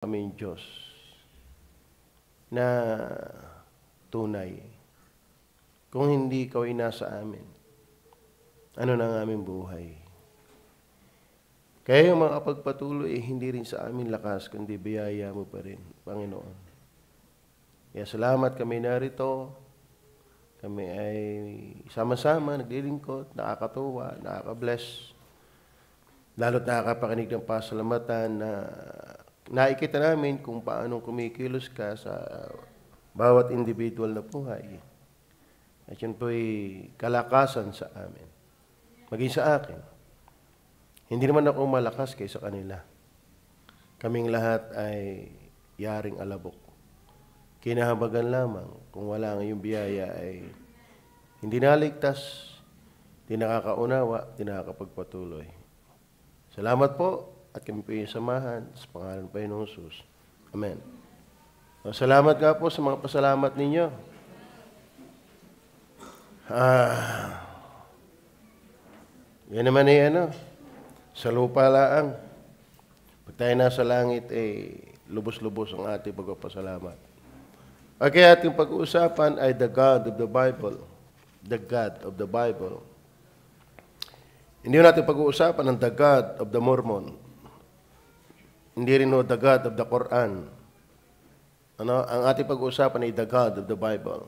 kaming Diyos na tunay. Kung hindi ikaw ay nasa amin, ano na ang aming buhay? Kaya yung mga pagpatuloy, hindi rin sa amin lakas, kundi biyaya mo pa rin, Panginoon. Kaya salamat kami narito. Kami ay sama-sama, naglilingkod, nakakatuwa, nakaka-bless. Lalo't nakakapakinig ng pasalamatan na nakikita namin kung paanong kumikilos ka sa bawat individual na buhay. At yun po'y kalakasan sa amin. Maging sa akin. Hindi naman ako malakas kaysa kanila. Kaming lahat ay yaring alabok. Kinahabagan lamang kung wala ang iyong biyaya ay hindi naligtas, hindi nakakaunawa, hindi nakakapagpatuloy. Salamat po at kami po yung samahan sa pangalan ng Panginoong Jesus. Amen. Salamat nga po sa mga pasalamat ninyo. Yan naman ay sa lupa laang. Pag tayo nasa langit, lubos-lubos ang ating pagpapasalamat. Okay, ating pag-uusapan ay the God of the Bible. The God of the Bible. Hindi natin pag-uusapan ang the God of the Mormon. Hindi rin the God of the Quran. Ang ating pag-uusapan ay the God of the Bible.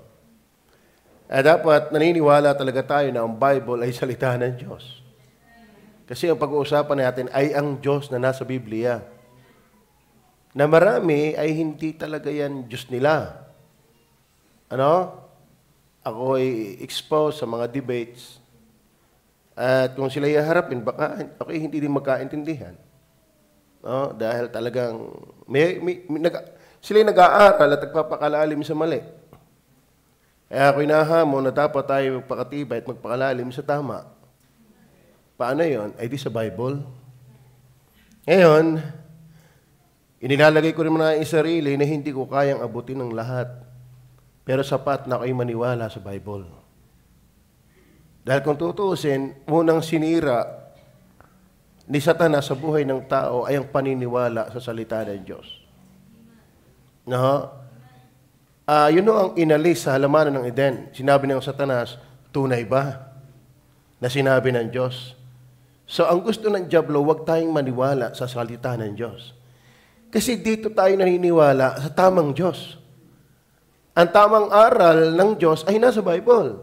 Dapat naniniwala talaga tayo na ang Bible ay salita ng Diyos. Kasi ang pag-uusapan natin ay ang Diyos na nasa Biblia. Na marami ay hindi talaga yan Diyos nila. Ako ay exposed sa mga debates. At kung sila iharapin, baka ako hindi din magkaintindihan. Dahil talagang sila nag-aaral at nagpapakalalim sa mali. Kaya ako inahamon na dapat tayo magpakatibay at magpakalalim sa tama. Paano yon? Ay di sa Bible. Ngayon, inilalagay ko rin mga sarili na hindi ko kayang abutin ng lahat. Pero sapat na ako'y maniwala sa Bible. Dahil kung tutuusin, unang sinira ni Satanas sa buhay ng tao ay ang paniniwala sa salita ng Diyos. Yun ang inalis sa halamanan ng Eden. Sinabi ng Satanas, tunay ba na sinabi ng Diyos? So, ang gusto ng Diablo, huwag tayong maniwala sa salita ng Diyos. Kasi dito tayo naniniwala sa tamang Diyos. Ang tamang aral ng Diyos ay nasa Bible.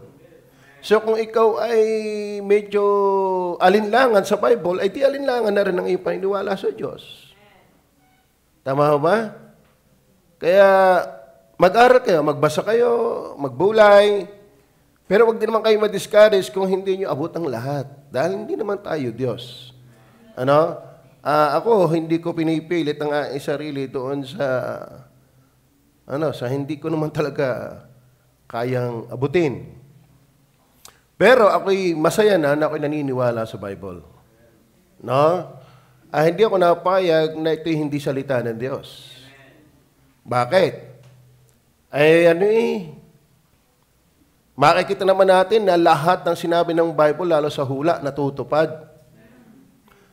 So, kung ikaw ay medyo alinlangan sa Bible, ay di alinlangan na rin ang iyong paniniwala sa Diyos. Tama ba? Kaya, mag-aral kayo, magbasa kayo, magbulay, pero wag din naman kayo ma-discourage kung hindi nyo abot ang lahat. Dahil hindi naman tayo Diyos. Ako, hindi ko pinipilit ang sarili doon sa hindi ko naman talaga kayang abutin. Pero ako'y masaya na ako'y naniniwala sa Bible. Hindi ako napayag na ito'y hindi salita ng Diyos. Bakit? Makikita naman natin na lahat ng sinabi ng Bible, lalo sa hula, natutupad.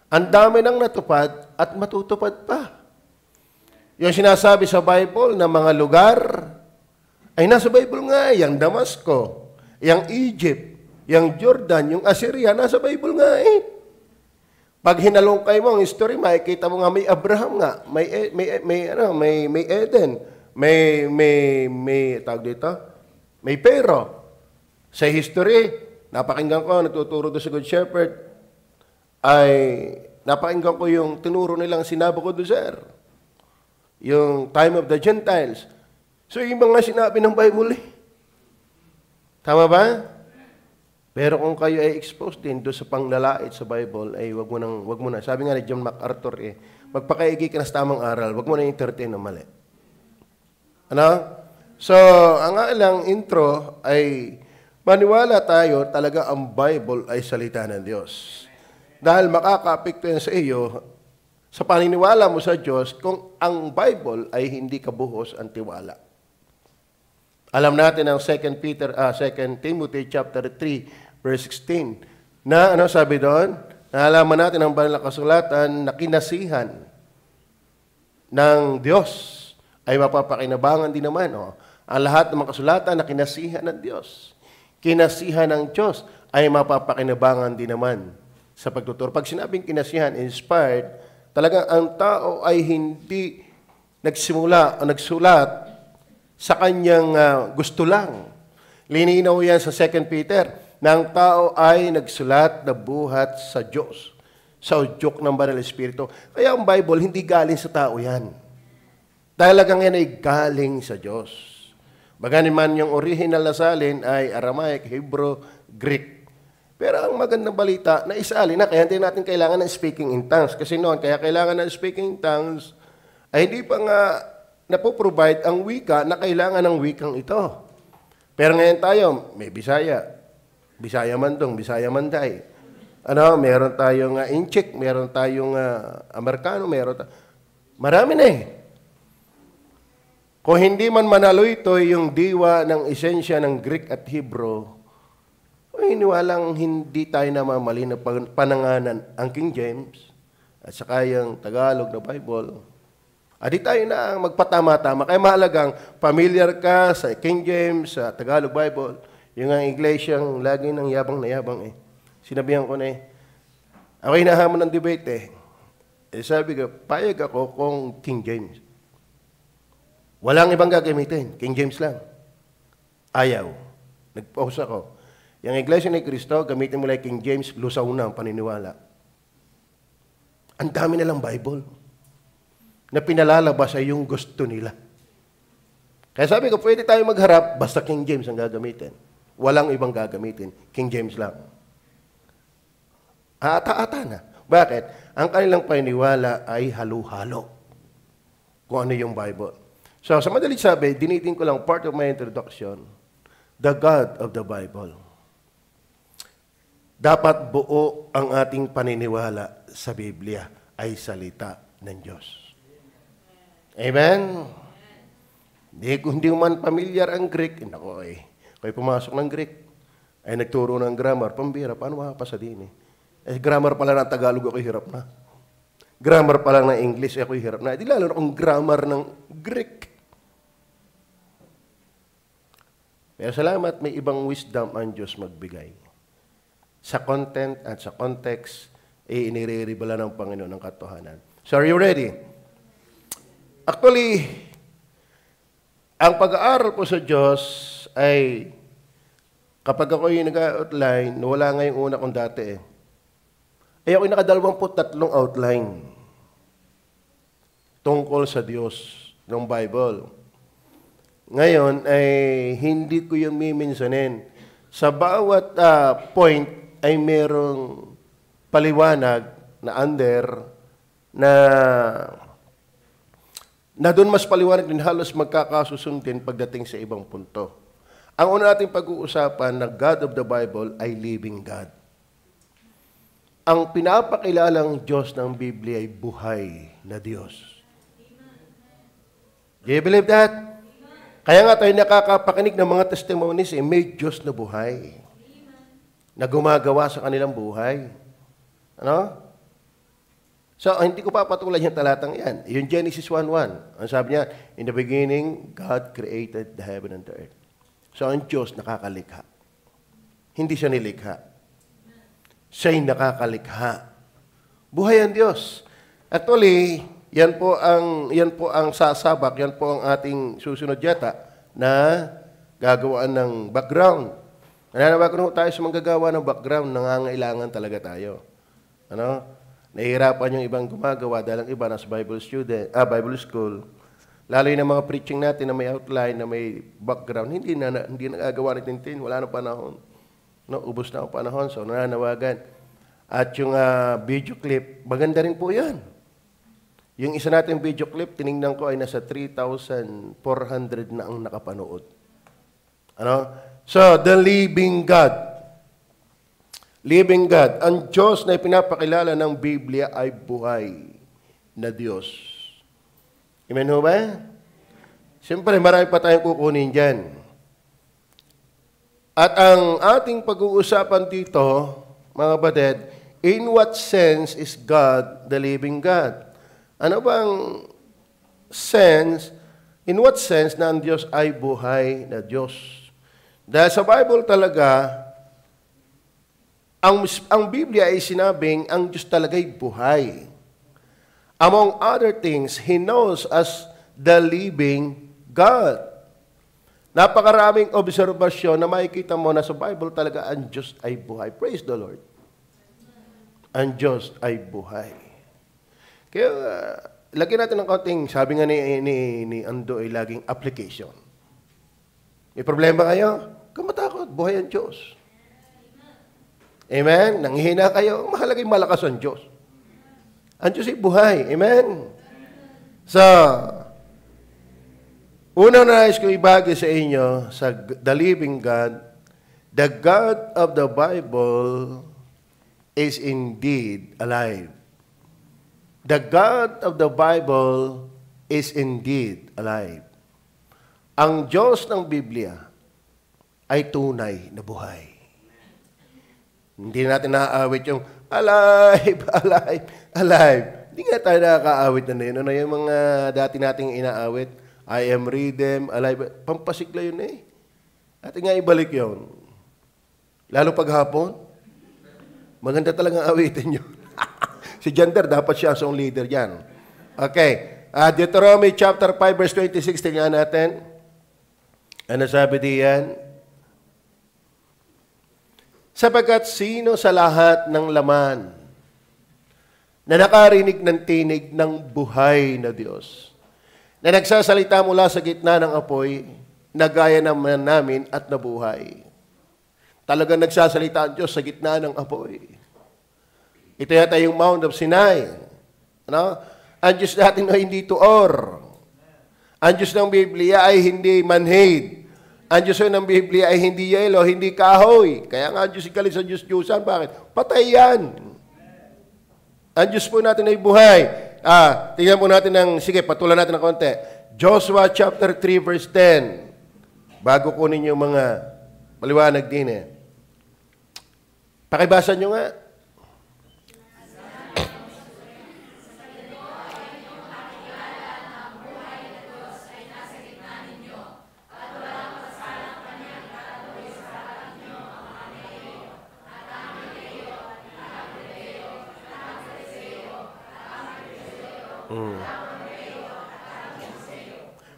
Ang dami nang natupad at matutupad pa. Yung sinasabi sa Bible na mga lugar, ay nasa Bible nga, yung Damasco, yung Egypt, yung Jordan, yung Assyria, nasa Bible nga . Pag hinalungkay mo ang history, makikita mo nga may Abraham nga, may Eden, tawag dito, may Pero. Sa history, napakinggan ko, nagtuturo doon sa Good Shepherd, ay napakinggan ko yung tinuro nilang si Nabucodonosor, yung time of the Gentiles. So, yung mga sinabi ng Bible Tama ba? Pero kung kayo ay exposed din doon sa panglalait sa Bible, ay wag mo na. Sabi nga ni John MacArthur, magpakaigi ka na sa tamang aral, wag mo na entertain ng mali. So, ang alang intro ay maniwala tayo talaga ang Bible ay salita ng Diyos. Dahil makaka-apekto yan sa iyo sa paniniwala mo sa Diyos kung ang Bible ay hindi kabuhos ang tiwala. Alam natin ang 2 Timothy chapter 3 verse 16 na sabi doon? Naalaman natin ang banal na kasulatan na kinasihan ng Diyos ay mapapakinabangan din naman. Ang lahat ng mga kasulatan na kinasihan ng Diyos, kinasihan ng Diyos ay mapapakinabangan din naman sa pagtuturo. Pag sinabing kinasihan, inspired, talagang ang tao ay hindi nagsimula o nagsulat sa kanyang gusto lang. Lininaw yan sa 2 Peter, na ang tao ay nagsulat na buhat sa Diyos, sa udyok ng Banal na Espiritu. Kaya ang Bible, hindi galing sa tao yan. Talagang yan ay galing sa Diyos. Bagaman yung original na salin ay Aramaic, Hebrew, Greek. Pero ang magandang balita, naisali na, kaya hindi natin kailangan ng speaking in tongues. Kasi noon, kaya kailangan ng speaking in tongues, ay hindi pa nga napoprovide ang wika na kailangan ng wikang ito. Pero ngayon tayo, may Bisaya. Bisaya Mandong, Bisaya Manday. Meron tayong Inchik, meron tayong Amerikano, marami na eh. Kung hindi man manalo ito yung diwa ng esensya ng Greek at Hebrew, iniwalang hindi tayo namamali na pananganan ang King James at saka yung Tagalog na Bible. Di tayo na magpatama-tama. Kaya mahalagang familiar ka sa King James, sa Tagalog Bible, yung ang iglesyang lagi ng yabang na yabang eh. Sinabihan ko na ako'y nahamon ng debate sabi ko, payag ako kung King James. Walang ibang gagamitin. King James lang. Ayaw. Nag-pause ako. Yung Iglesia ni Cristo, gamitin mo lang King James, lusaw na ang paniniwala. Ang dami nilang Bible na pinalalabas ay yung gusto nila. Kaya sabi ko, pwede tayo magharap, basta King James ang gagamitin. Walang ibang gagamitin. King James lang. Ata-ata na. Bakit? Ang kanilang paniniwala ay halo-halo. Kung ano yung Bible. So, sa madaling sabi, dinitin ko lang part of my introduction, the God of the Bible. Dapat buo ang ating paniniwala sa Biblia ay salita ng Diyos. Amen? Hindi man familiar ang Greek, kaya pumasok ng Greek, ay nagturo ng grammar, pambira, paano makapasa din grammar pala ng Tagalog, ako'y hirap na. Grammar pala ng English, ako'y hirap na. Di lalo na kung grammar ng Greek. Pero salamat, may ibang wisdom ang Diyos magbigay. Sa content at sa context, inire-revela ng Panginoon ang katotohanan. So, are you ready? Actually, ang pag-aaral po sa Diyos ay, kapag ako yung nag-outline, wala nga yung una kong dati ay ako'y naka-23 outline tungkol sa Diyos ng Bible. Ngayon, ay hindi ko yung miminsanin. Sa bawat point ay merong paliwanag na under na doon mas paliwanag din halos magkakasusundin pagdating sa ibang punto. Ang una nating pag-uusapan na God of the Bible ay living God. Ang pinapakilalang Diyos ng Biblia ay buhay na Diyos. Do you believe that? Kaya nga tayo nakakapakinig ng mga testimonies, may Diyos na buhay. Na gumagawa sa kanilang buhay. So, hindi ko papatulan yung talatang yan. Yung Genesis 1:1. Ang sabi niya, in the beginning, God created the heaven and the earth. So, ang Diyos nakakalikha. Hindi siya nilikha. Siya'y nakakalikha. Buhay ang Diyos. Actually, yan po ang sasabak, yan po ang ating susunod yata na gagawaan ng background. Nananawagan tayo sa manggagawa ng background, nangangailangan talaga tayo. Nahihirapan yung ibang gumagawa dahil ang iba nasa Bible school. Lalo yung mga preaching natin na may outline, na may background, hindi nagagawa natin, wala na panahon. Ubos na ang panahon, so nananawagan. At yung video clip, maganda rin po yan. Yung isa nating video clip, tinignan ko ay nasa 3,400 na ang nakapanood. So, the living God. Living God. Ang Diyos na ipinapakilala ng Biblia ay buhay na Diyos. Amen ho ba? Siyempre, marami pa tayong kukunin dyan. At ang ating pag-uusapan dito, mga kapatid, in what sense is God the living God? Ano bang in what sense na ang Diyos ay buhay na Diyos? Dahil sa Bible talaga, ang Biblia ay sinabing ang Diyos talaga'y buhay. Among other things, He knows as the living God. Napakaraming obserbasyon na makikita mo na sa Bible talaga ang Diyos ay buhay. Praise the Lord. Ang Diyos ay buhay. Kaya, lagyan natin ng konting, sabi nga ni Ando ay laging application. May problema kayo? Kamatakot, buhay ang Diyos. Amen? Nanghihina kayo, mahalaga yung malakas ang Diyos. Ang Diyos ay buhay. Amen? So, unang nais ko ibagi sa inyo, sa the living God, the God of the Bible is indeed alive. The God of the Bible is indeed alive. Ang Diyos ng Biblia ay tunay na buhay. Hindi natin naaawit yung alive, alive, alive. Hindi nga tayo nakakaawit na yun. Ano yung mga dati nating inaawit? I am rhythm, alive. Pampasigla yun eh. At nga ibalik yun. Lalo paghapon, maganda talagang awitin yun. Si Jander, dapat siya ang song leader yan. Okay. Deuteronomy chapter 5 verse 26, tingnan natin. Ano sabi diyan? Sapagkat sino sa lahat ng laman na nakarinig ng tinig ng buhay na Diyos, na nagsasalita mula sa gitna ng apoy, na gaya naman namin at nabuhay. Talagang nagsasalita ang Diyos sa gitna ng apoy. Ito yata yung Mount of Sinai. Ano? Ang Diyos natin ay hindi tuor. Ang Diyos ng Biblia ay hindi manhid. Ang Diyos ng Biblia ay hindi yelo, hindi kahoy. Kaya nga ang Diyos ikalis sa Diyos-Diyusan. Bakit? Patay yan. Ang Diyos po natin ay buhay. Tingnan po natin sige, patulan natin ng konti. Joshua chapter 3 verse 10. Bago kunin yung mga maliwanag din eh. Pakibasa nyo nga.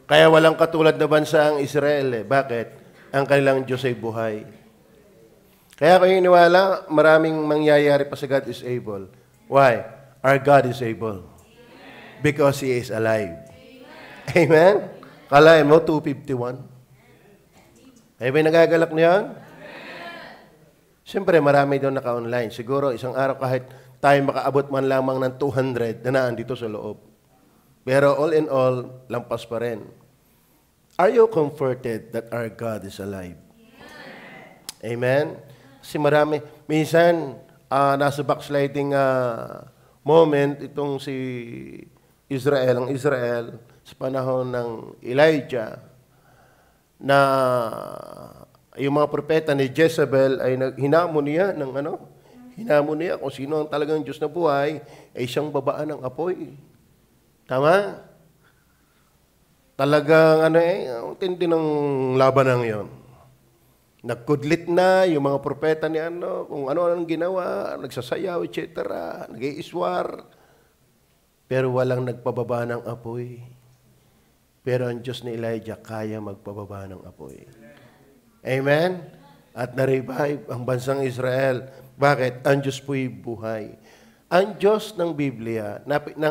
Kaya walang katulad na bansa ang Israel eh. Bakit? Ang kanilang Diyos ay buhay. Kaya kayo iniwala, maraming mangyayari pa sa God is able. Why? Our God is able. Because He is alive. Amen? Kalahin mo, 251. Ay ba nagagalak niyan? Siyempre, marami doon naka-online. Siguro, isang araw kahit tayo makaabot man lamang ng 200 na naandito sa loob. Pero all in all, lampas pa rin. Are you comforted that our God is alive? Amen? Kasi marami, minsan, nasa backsliding moment, itong si Israel, ang Israel, sa panahon ng Elijah, na yung mga propeta ni Jezebel ay hinamon niya hinamon niya kung sino ang talagang Diyos na buhay, ay siyang babaan ng apoy. Tama? Talagang tindi ng labanang yon. Nagkudlit na yung mga propeta ni kung ano-anong ginawa, nagsasayaw, etc., nag-iiswar, pero walang nagpababa ng apoy. Pero ang Diyos ni Elijah kaya magpababa ng apoy. Amen? At na-revive ang bansang Israel. Bakit? Ang Diyos po'y buhay. Ang Diyos ng Biblia,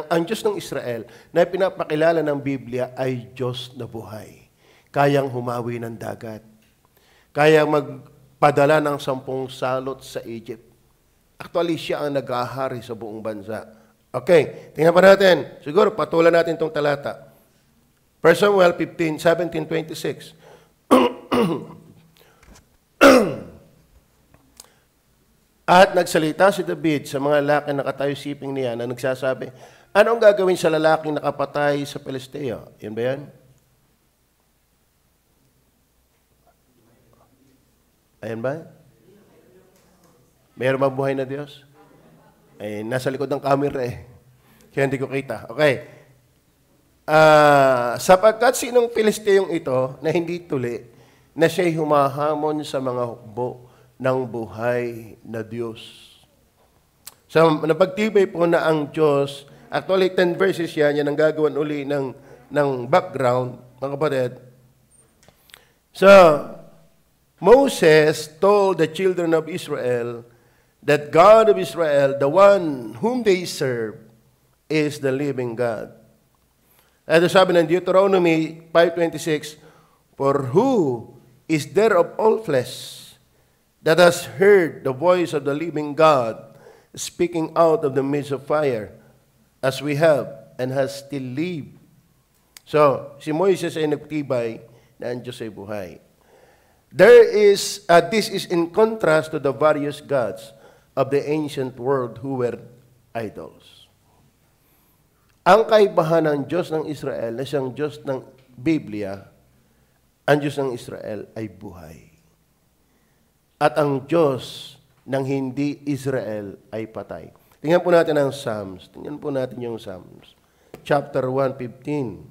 ang Diyos ng Israel, na pinapakilala ng Biblia ay Diyos na buhay. Kayang humawi ng dagat. Kayang magpadala ng 10 salot sa Egypt. Actually, siya ang nag-ahari sa buong bansa. Okay, tingnan pa natin. Siguro, patulan natin itong talata. 1 Samuel 15, 17-26. At nagsalita si David sa mga lalaki na nakatayo siping niya na nagsasabi, ano ang gagawin sa lalaking nakapatay sa Pelisteo? Yan ba yan? Ayan ba? Mayroon ba buhay na Diyos? Nasa likod ng camera eh. Kaya hindi ko kita. Okay. Sapagkat sinong Pilisteyong ito na hindi tuli, na siya'y humahamon sa mga hukbo ng buhay na Diyos. So, napagtibay po na ang Diyos, actually 10 verses yan ang gagawan uli ng background, mga kapatid. So, Moses told the children of Israel that God of Israel, the one whom they serve, is the living God. At sabi ng Deuteronomy 5:26, for who is there of all flesh that has heard the voice of the living God speaking out of the midst of fire, as we have, and has still lived? So, si Moises ay nagtibay na ang Diyos ay buhay. This is in contrast to the various gods of the ancient world who were idols. Ang kaibahan ng Diyos ng Israel na siyang Diyos ng Biblia, ang Diyos ng Israel ay buhay. At ang Diyos ng hindi Israel ay patay. Tingnan po natin ang Psalms. Tingnan po natin yung Psalms. Chapter 115,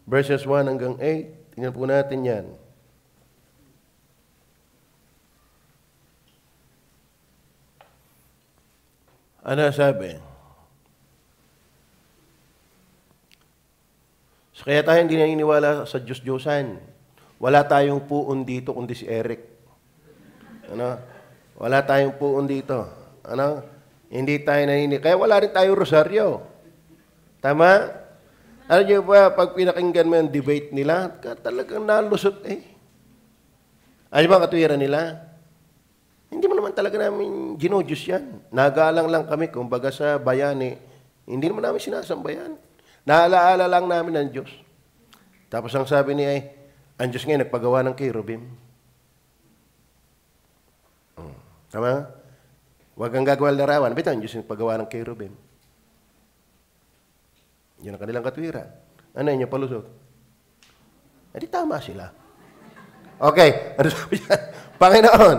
verses 1 hanggang 8. Tingnan po natin yan. Ano sabi? So, kaya tayo hindi naniniwala sa Diyos-Diyosan. Wala tayong puon dito kundi si Eric. Ano? Wala tayong puon dito. Ano? Hindi tayo naniniwala. Kaya wala rin tayong rosaryo. Tama? Alam niyo ba, pag pinakinggan mo yung debate nila, talagang nalusot eh. Ano ba ang katuwiran nila? Hindi mo naman talaga namin ginodiyos yan. Nagalang lang kami, kumbaga sa bayani, hindi naman namin sinasambayan. Naalaala lang namin ng Diyos. Tapos ang sabi niya ay, ang Diyos ngayon nagpagawa ng cherubim. Tama? Huwag kang gagawa larawan. Bito, ang Diyos nagpagawa ng cherubim. Yun ang kanilang katwiran. Ano yun yung palusot? Di tama sila. Okay. Ano sabi niya? Panginoon,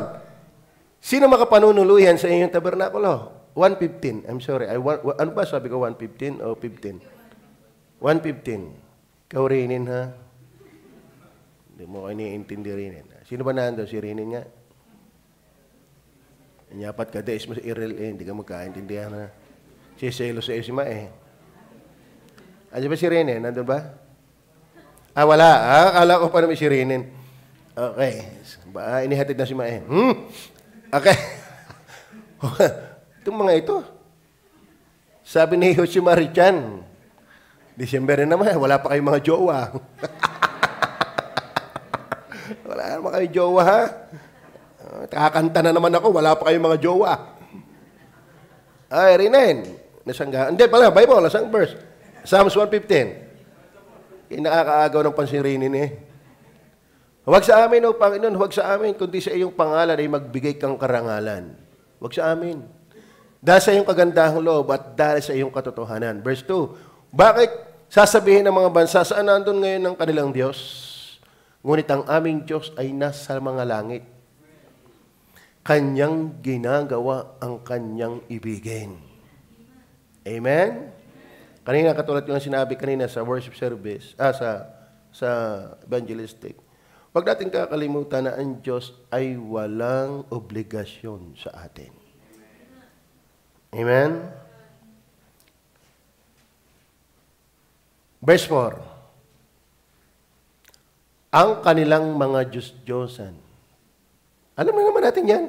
sino makapanunuluyan sa inyong tabernakulo? 1:15. I'm sorry. Ano ba sabi ko? 1:15 o 15? 1:15. Ikaw Rinin, ha? Hindi mo kayo niintindi Rinin. Sino ba nando? Si Rinin nga. Nyapat ka days mo sa Irel eh. Hindi ka magkaintindihan, ha? Si Selo sa Esima eh. Ano ba si Rinin? Nandun ba? Wala. Akala ko pa naman si Rinin. Okay. Inihatid na si Mae. Okay. Itong mga ito. Sabi ni Jose Marichan, December na naman, wala pa kayong mga jowa. Wala naman kayong jowa, ha? Kakanta na naman ako, wala pa kayong mga jowa. Ay, Rinen. Nasangga. Hindi pala, Bible, nasang verse. Psalms 1:15. Nakakaagaw ng pansin Rinen eh. Huwag sa amin, O Panginoon, huwag sa amin, kundi sa iyong pangalan ay magbigay kang karangalan. Huwag sa amin. Dahil sa iyong kagandahang loob at dahil sa iyong katotohanan. Verse 2, bakit sasabihin ng mga bansa, saan nandun ngayon ng kanilang Diyos? Ngunit ang aming Diyos ay nasa mga langit. Kanyang ginagawa ang kanyang ibigin. Amen? Kanina, katulad yung sinabi kanina sa worship service, sa evangelistic, huwag natin kakalimutan na ang Diyos ay walang obligasyon sa atin. Amen? Verse 4. Ang kanilang mga Diyos-Diyosan. Alam mo naman natin yan.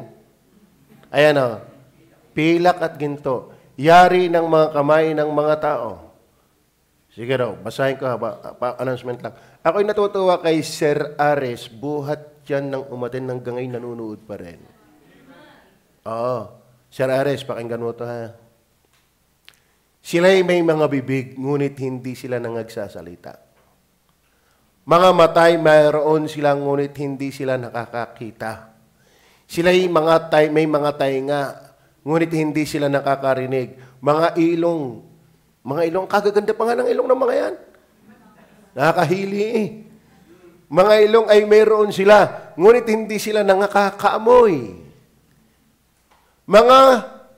Ayan o. Pilak at ginto. Yari ng mga kamay ng mga tao. Sige raw, basahin ko announcement lang. Ako'y natutuwa kay Sir Ares. Buhat yan ng umatin hanggang ngayon nanunood pa rin. Oo. Sir Ares, pakinggan mo ito ha. Sila'y may mga bibig, ngunit hindi sila nangagsasalita. Mga matay, mayroon silang, ngunit hindi sila nakakakita. Sila'y may mga tainga, ngunit hindi sila nakakarinig. Mga ilong, kagaganda pa nga ng ilong ng mga yan. Nakakahili eh. Mga ilong ay mayroon sila, ngunit hindi sila nakakaamoy.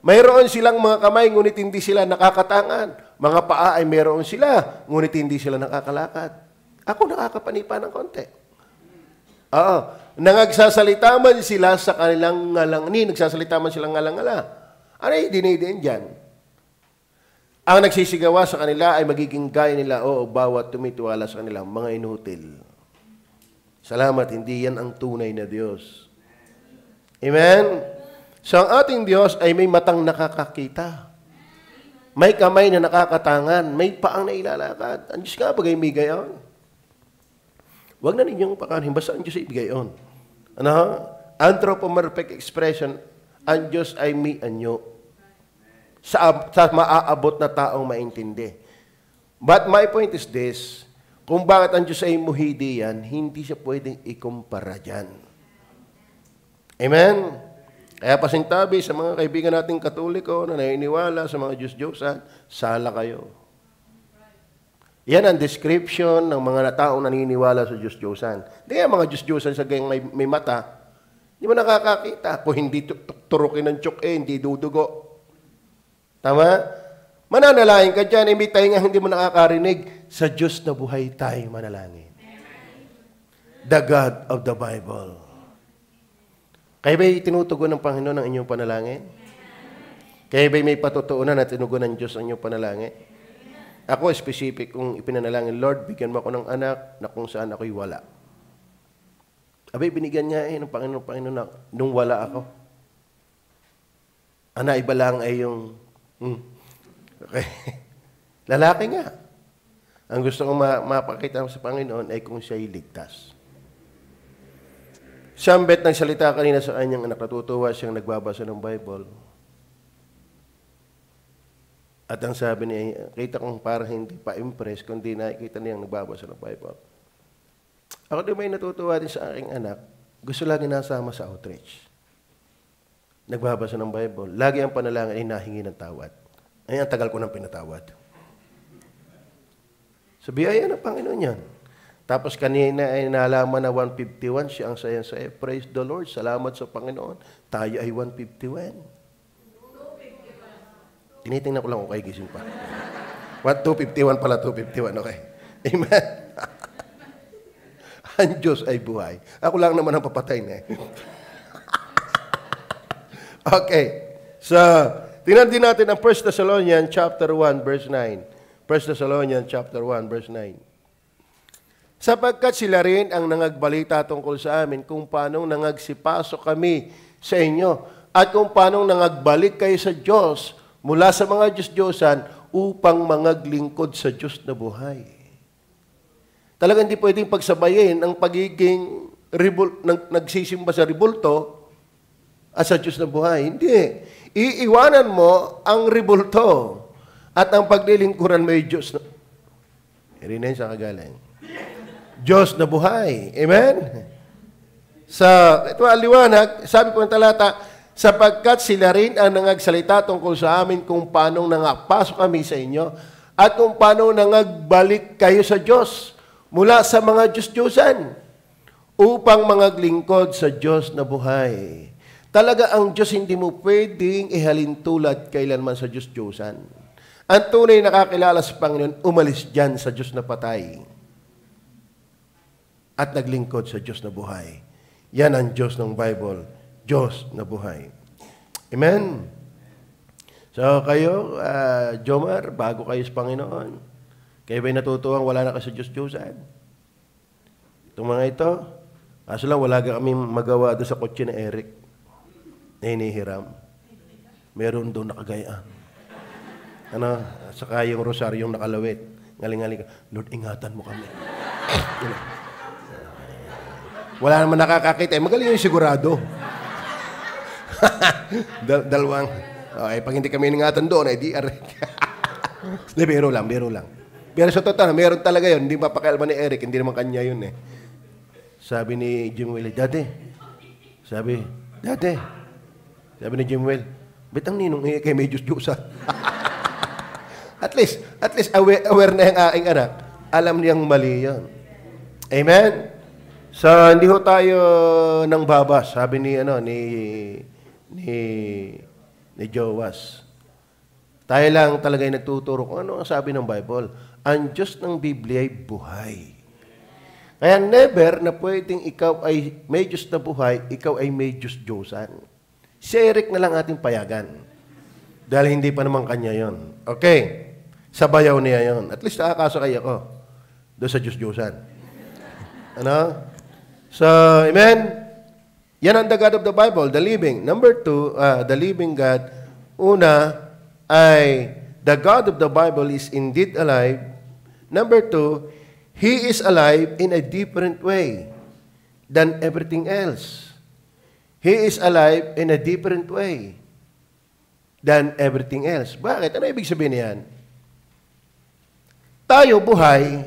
Mayroon silang mga kamay, ngunit hindi sila nakakatangan. Mga paa ay meron sila, ngunit hindi sila nakakalakad. Ako nakakapanipa ng konti. Oo. Nagsasalita man sila sa kanilang nagsasalita man silang ngalang-ngala. Ano yung dinidiin dyan? Ang nagsisigawa sa kanila ay magiging gaya nila, bawat tumitiwala sa kanila, mga inutil. Salamat, hindi yan ang tunay na Diyos. Amen? So, ang ating Diyos ay may matang nakakakita. May kamay na nakakatangan. May paang na ilalakad. Ang Diyos nga, bagay may gayon. Huwag na ninyong pakanin. Basta ang Diyos ay gayon. Ano? Anthropomorphic expression, ang Diyos ay may anyo. Sa maaabot na taong maintindi. But my point is this, kung bakit ang Diyos ay muhidi yan, hindi siya pwedeng ikumpara dyan. Amen? Kaya pasintabi sa mga kaibigan nating Katoliko na naniniwala sa mga Diyos-Diyosan, sala kayo. Yan ang description ng mga taong naniniwala sa Diyos-Diyosan. Hindi mga Diyos-Diyosan sa gayong may mata, hindi mo nakakakita. Kung hindi turukin ng tiyok, hindi dudugo. Tama? Mananalangin ka dyan, imbitahin nga hindi mo nakakarinig. Sa Diyos na buhay tayo manalangin. The God of the Bible. Kaya ba'y tinutugon ng Panginoon ang inyong panalangin? Kaya ba'y may patutuunan at tinugon ng Diyos ang inyong panalangin? Ako, specific kung ipinanalangin, Lord, bigyan mo ako ng anak na kung saan ako'y wala. Abay, binigyan niya ng Panginoon na nung wala ako. Ana, iba lang ay yung okay. Lalaki nga. Ang gusto kong mapakita sa Panginoon ay kung siya'y ligtas. Siyambet ng salita kanina sa kanyang anak, natutuwa siyang nagbabasa ng Bible. At ang sabi niya, kita kong parang hindi pa impress, kundi nakikita niyang nagbabasa ng Bible. Ako din may natutuwa din sa aking anak, gusto lagi nasama sa outreach. Nagbabasa ng Bible. Lagi ang panalangin ay nahingi ng tawad. Ay, ang tagal ko nang pinatawad. Sa biyaya ng Panginoon yan. Tapos kanina ay nalaman na 151, siya ang saya-saya. Praise the Lord, salamat sa Panginoon. Tayo ay 151. Tinitingnan ko lang kung kayo gising pa. 251 pala, 251, okay. Amen. Ang Diyos ay buhay. Ako lang naman ang papatay na. Okay. So, tingnan din natin ang 1 Thessalonians chapter 1, verse 9. 1 Thessalonians chapter 1, verse 9. Sapagkat sila rin ang nangagbalita tungkol sa amin kung paanong nangagsipasok kami sa inyo at kung paanong nangagbalik kayo sa Diyos mula sa mga Diyos-Diyosan upang mangaglingkod sa Diyos na buhay. Talagang hindi pwedeng pagsabayin ang pagiging nagsisimba sa ribulto at sa Diyos na buhay. Hindi. Iiwanan mo ang ribulto at ang paglilingkuran mo ay Diyos na... Irinayin sa kagaling. Diyos na buhay. Amen? Ito ang liwanag, sabi po ng talata, sapagkat sila rin ang nangagsalita tungkol sa amin kung paanong nangapasok kami sa inyo at kung paanong nangagbalik kayo sa Diyos mula sa mga Diyos-Diyosan upang mangaglingkod sa Diyos na buhay. Talaga ang Diyos hindi mo pwedeng ihalintulad kailanman sa Diyos-Diyosan. Ang tunay nakakilala sa Panginoon, umalis dyan sa Diyos na patay at naglingkod sa Diyos na buhay. Yan ang Diyos ng Bible, Diyos na buhay. Amen? So kayo, Jomar, bago kayo sa Panginoon, kayo ba'y natutuwang wala na kayo sa Diyos-Diyosan? Itong mga ito, kaso lang wala kami magawa doon sa kotse na Eric na hinihiram. Meron doon nakagayaan. Saka yung rosaryong nakalawit. Ngaling-ngaling ka, Lord, ingatan mo kami. Wala naman nakakakita. Magaling yung sigurado. Dalawang. Okay, pag hindi kami ingatan doon, ay di Eric. Hindi, biro lang. Pero sa total, meron talaga yun. Hindi mapakialaman ni Eric. Hindi naman kanya yun eh. Sabi ni Jim Will, Dati. Sabi ni Jim Will, ba't ang ninong kay may Diyos-Diyosan? At least aware na yung aking anak. Alam niyang mali yan. Amen? So, hindi ho tayo nang babas, sabi ni Jowas. Tayo lang talaga ay nagtuturo kung ano ang sabi ng Bible. Ang Diyos ng Biblia ay buhay. Kaya never na pwedeng ikaw ay may Diyos na buhay, ikaw ay may Diyos-Diyosan. Si Eric na lang ating payagan. Dahil hindi pa naman kanya yon. Okay. Sa bayaw niya yon. At least nakakasakay ako doon sa Diyos-Diyosan. Ano? So, amen? Yan ang the God of the Bible, the living. Number 2, the living God. Una ay the God of the Bible is indeed alive. Number 2, He is alive in a different way than everything else. He is alive in a different way than everything else. Bakit? Ano ibig sabihin niyan? Tayo buhay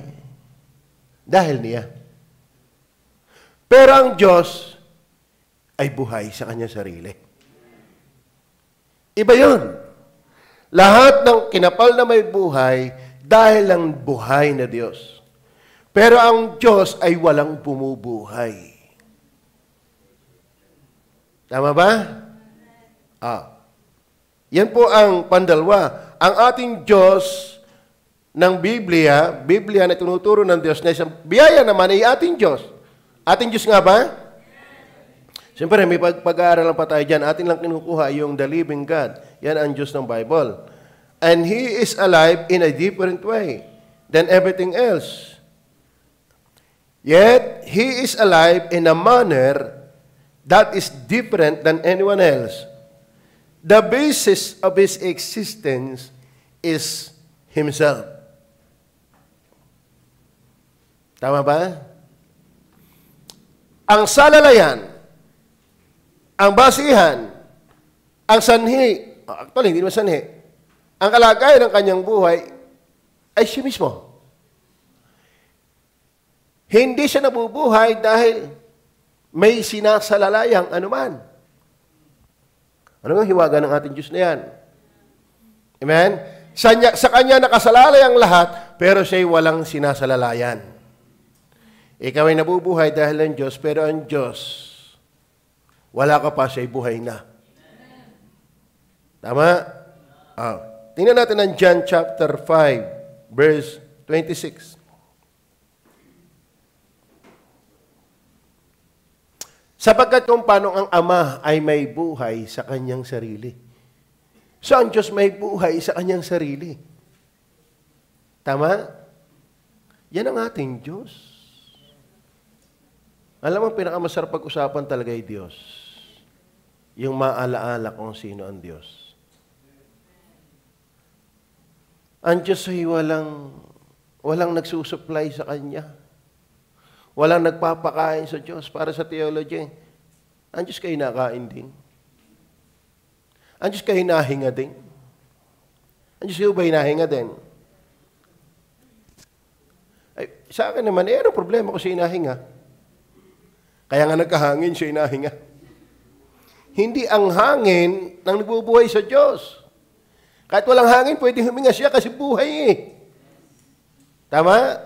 dahil niya. Pero ang Diyos ay buhay sa kanyang sarili. Iba yun. Lahat ng kinapal na may buhay dahil lang buhay na Diyos. Pero ang Diyos ay walang bumubuhay. Tama ba? Yan po ang pandalwa. Ang ating Diyos ng Biblia na tinuturo ng Diyos na isang biyaya naman ay ating Diyos. Ating Diyos nga ba? Siyempre, may pag-aaralan pa tayo dyan. Atin lang kinukuha yung the living God. Yan ang Diyos ng Bible. And He is alive in a different way than everything else. Yet, He is alive in a manner that is different than anyone else. The basis of His existence is Himself. Tama ba? Ang salalayan, ang basihan, ang sanhi, actually, hindi naman sanhi, ang kalagayan ng kanyang buhay ay siya mismo. Hindi siya nabubuhay dahil may sinasalalayang anuman. Ano nga hiwaga ng ating Diyos na yan? Amen? Sa kanya nakasalalay ang lahat, pero siya'y walang sinasalalayan. Ikaw ay nabubuhay dahil ang Diyos, pero ang Diyos, wala ka pa, siya'y buhay na. Tama? Tingnan natin ang John chapter 5, verse 26. Sapagkat kung paano ang Ama ay may buhay sa kanyang sarili. So, ang Diyos may buhay sa kanyang sarili. Tama? Yan ang ating Diyos. Alam mo, pinakamasarap pag-usapan talaga ay Diyos. Yung maalaala kung sino ang Diyos. Ang Diyos ay walang nagsusupply sa Kanya. Walang nagpapakain sa Diyos para sa theology. Ang Diyos kayo nakain din. Ang Diyos kayo hinahinga din. Ang Diyos kayo ba hinahinga din? Ay, sa akin naman, anong problema ko siya hinahinga? Kaya nga nagkahangin siya hinahinga. Hindi ang hangin nang nagbubuhay sa Diyos. Kahit walang hangin, pwede huminga siya kasi buhay eh. Tama?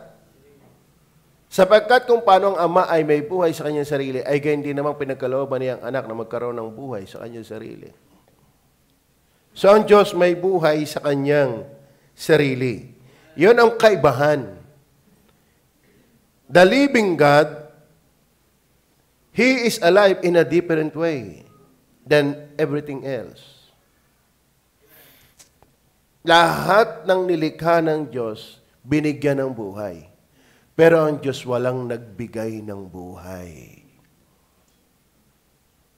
Sapagkat kung paano ang Ama ay may buhay sa kanyang sarili, ay gayon din namang pinagkalooban niyang anak na magkaroon ng buhay sa kanyang sarili. So ang Diyos may buhay sa kanyang sarili. Yun ang kaibahan. The living God, He is alive in a different way than everything else. Lahat ng nilikha ng Diyos, binigyan ng buhay. Pero ang Diyos walang nagbigay ng buhay.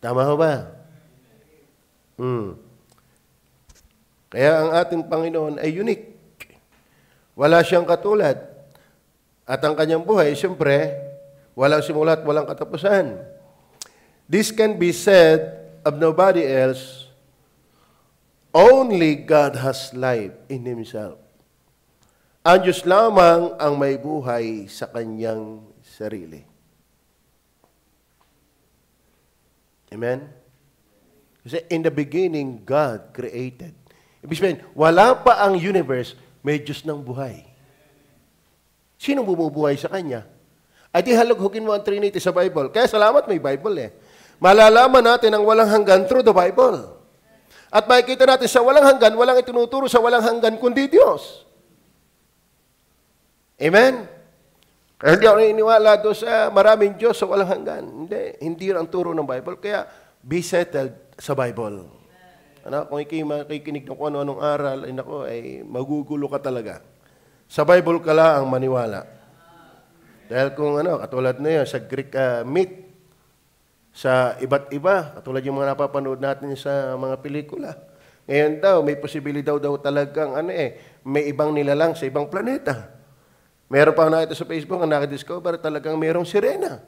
Tama ho ba? Kaya ang ating Panginoon ay unique. Wala siyang katulad. At ang kanyang buhay, siyempre, walang simula at walang katapusan. This can be said of nobody else. Only God has life in Himself. Ang Diyos lamang ang may buhay sa kanyang sarili. Amen? Kasi in the beginning, God created. Ibig sabihin, wala pa ang universe, may Diyos ng buhay. Sino bumubuhay sa Kanya? Ay di halughugin mo ang Trinity sa Bible. Kaya salamat may Bible eh. Malalaman natin ang walang hanggan through the Bible. At makikita natin sa walang hanggan, walang itinuturo sa walang hanggan kundi Diyos. Amen? Kaya hindi ako naniniwala doon sa maraming Diyos sa walang hanggan. Hindi yun ang turo ng Bible. Kaya be settled sa Bible. Ano, kung ikay makikinig ng kung ano-anong aral, ay magugulo ka talaga. Sa Bible ka lang ang maniwala. Dahil kung katulad na yun, sa Greek myth, sa iba't iba, katulad yung mga napapanood natin sa mga pelikula. Ngayon daw, may posibilidad daw talagang may ibang nilalang sa ibang planeta. Meron pa nakita sa Facebook ang nakidiscover talagang mayroong sirena.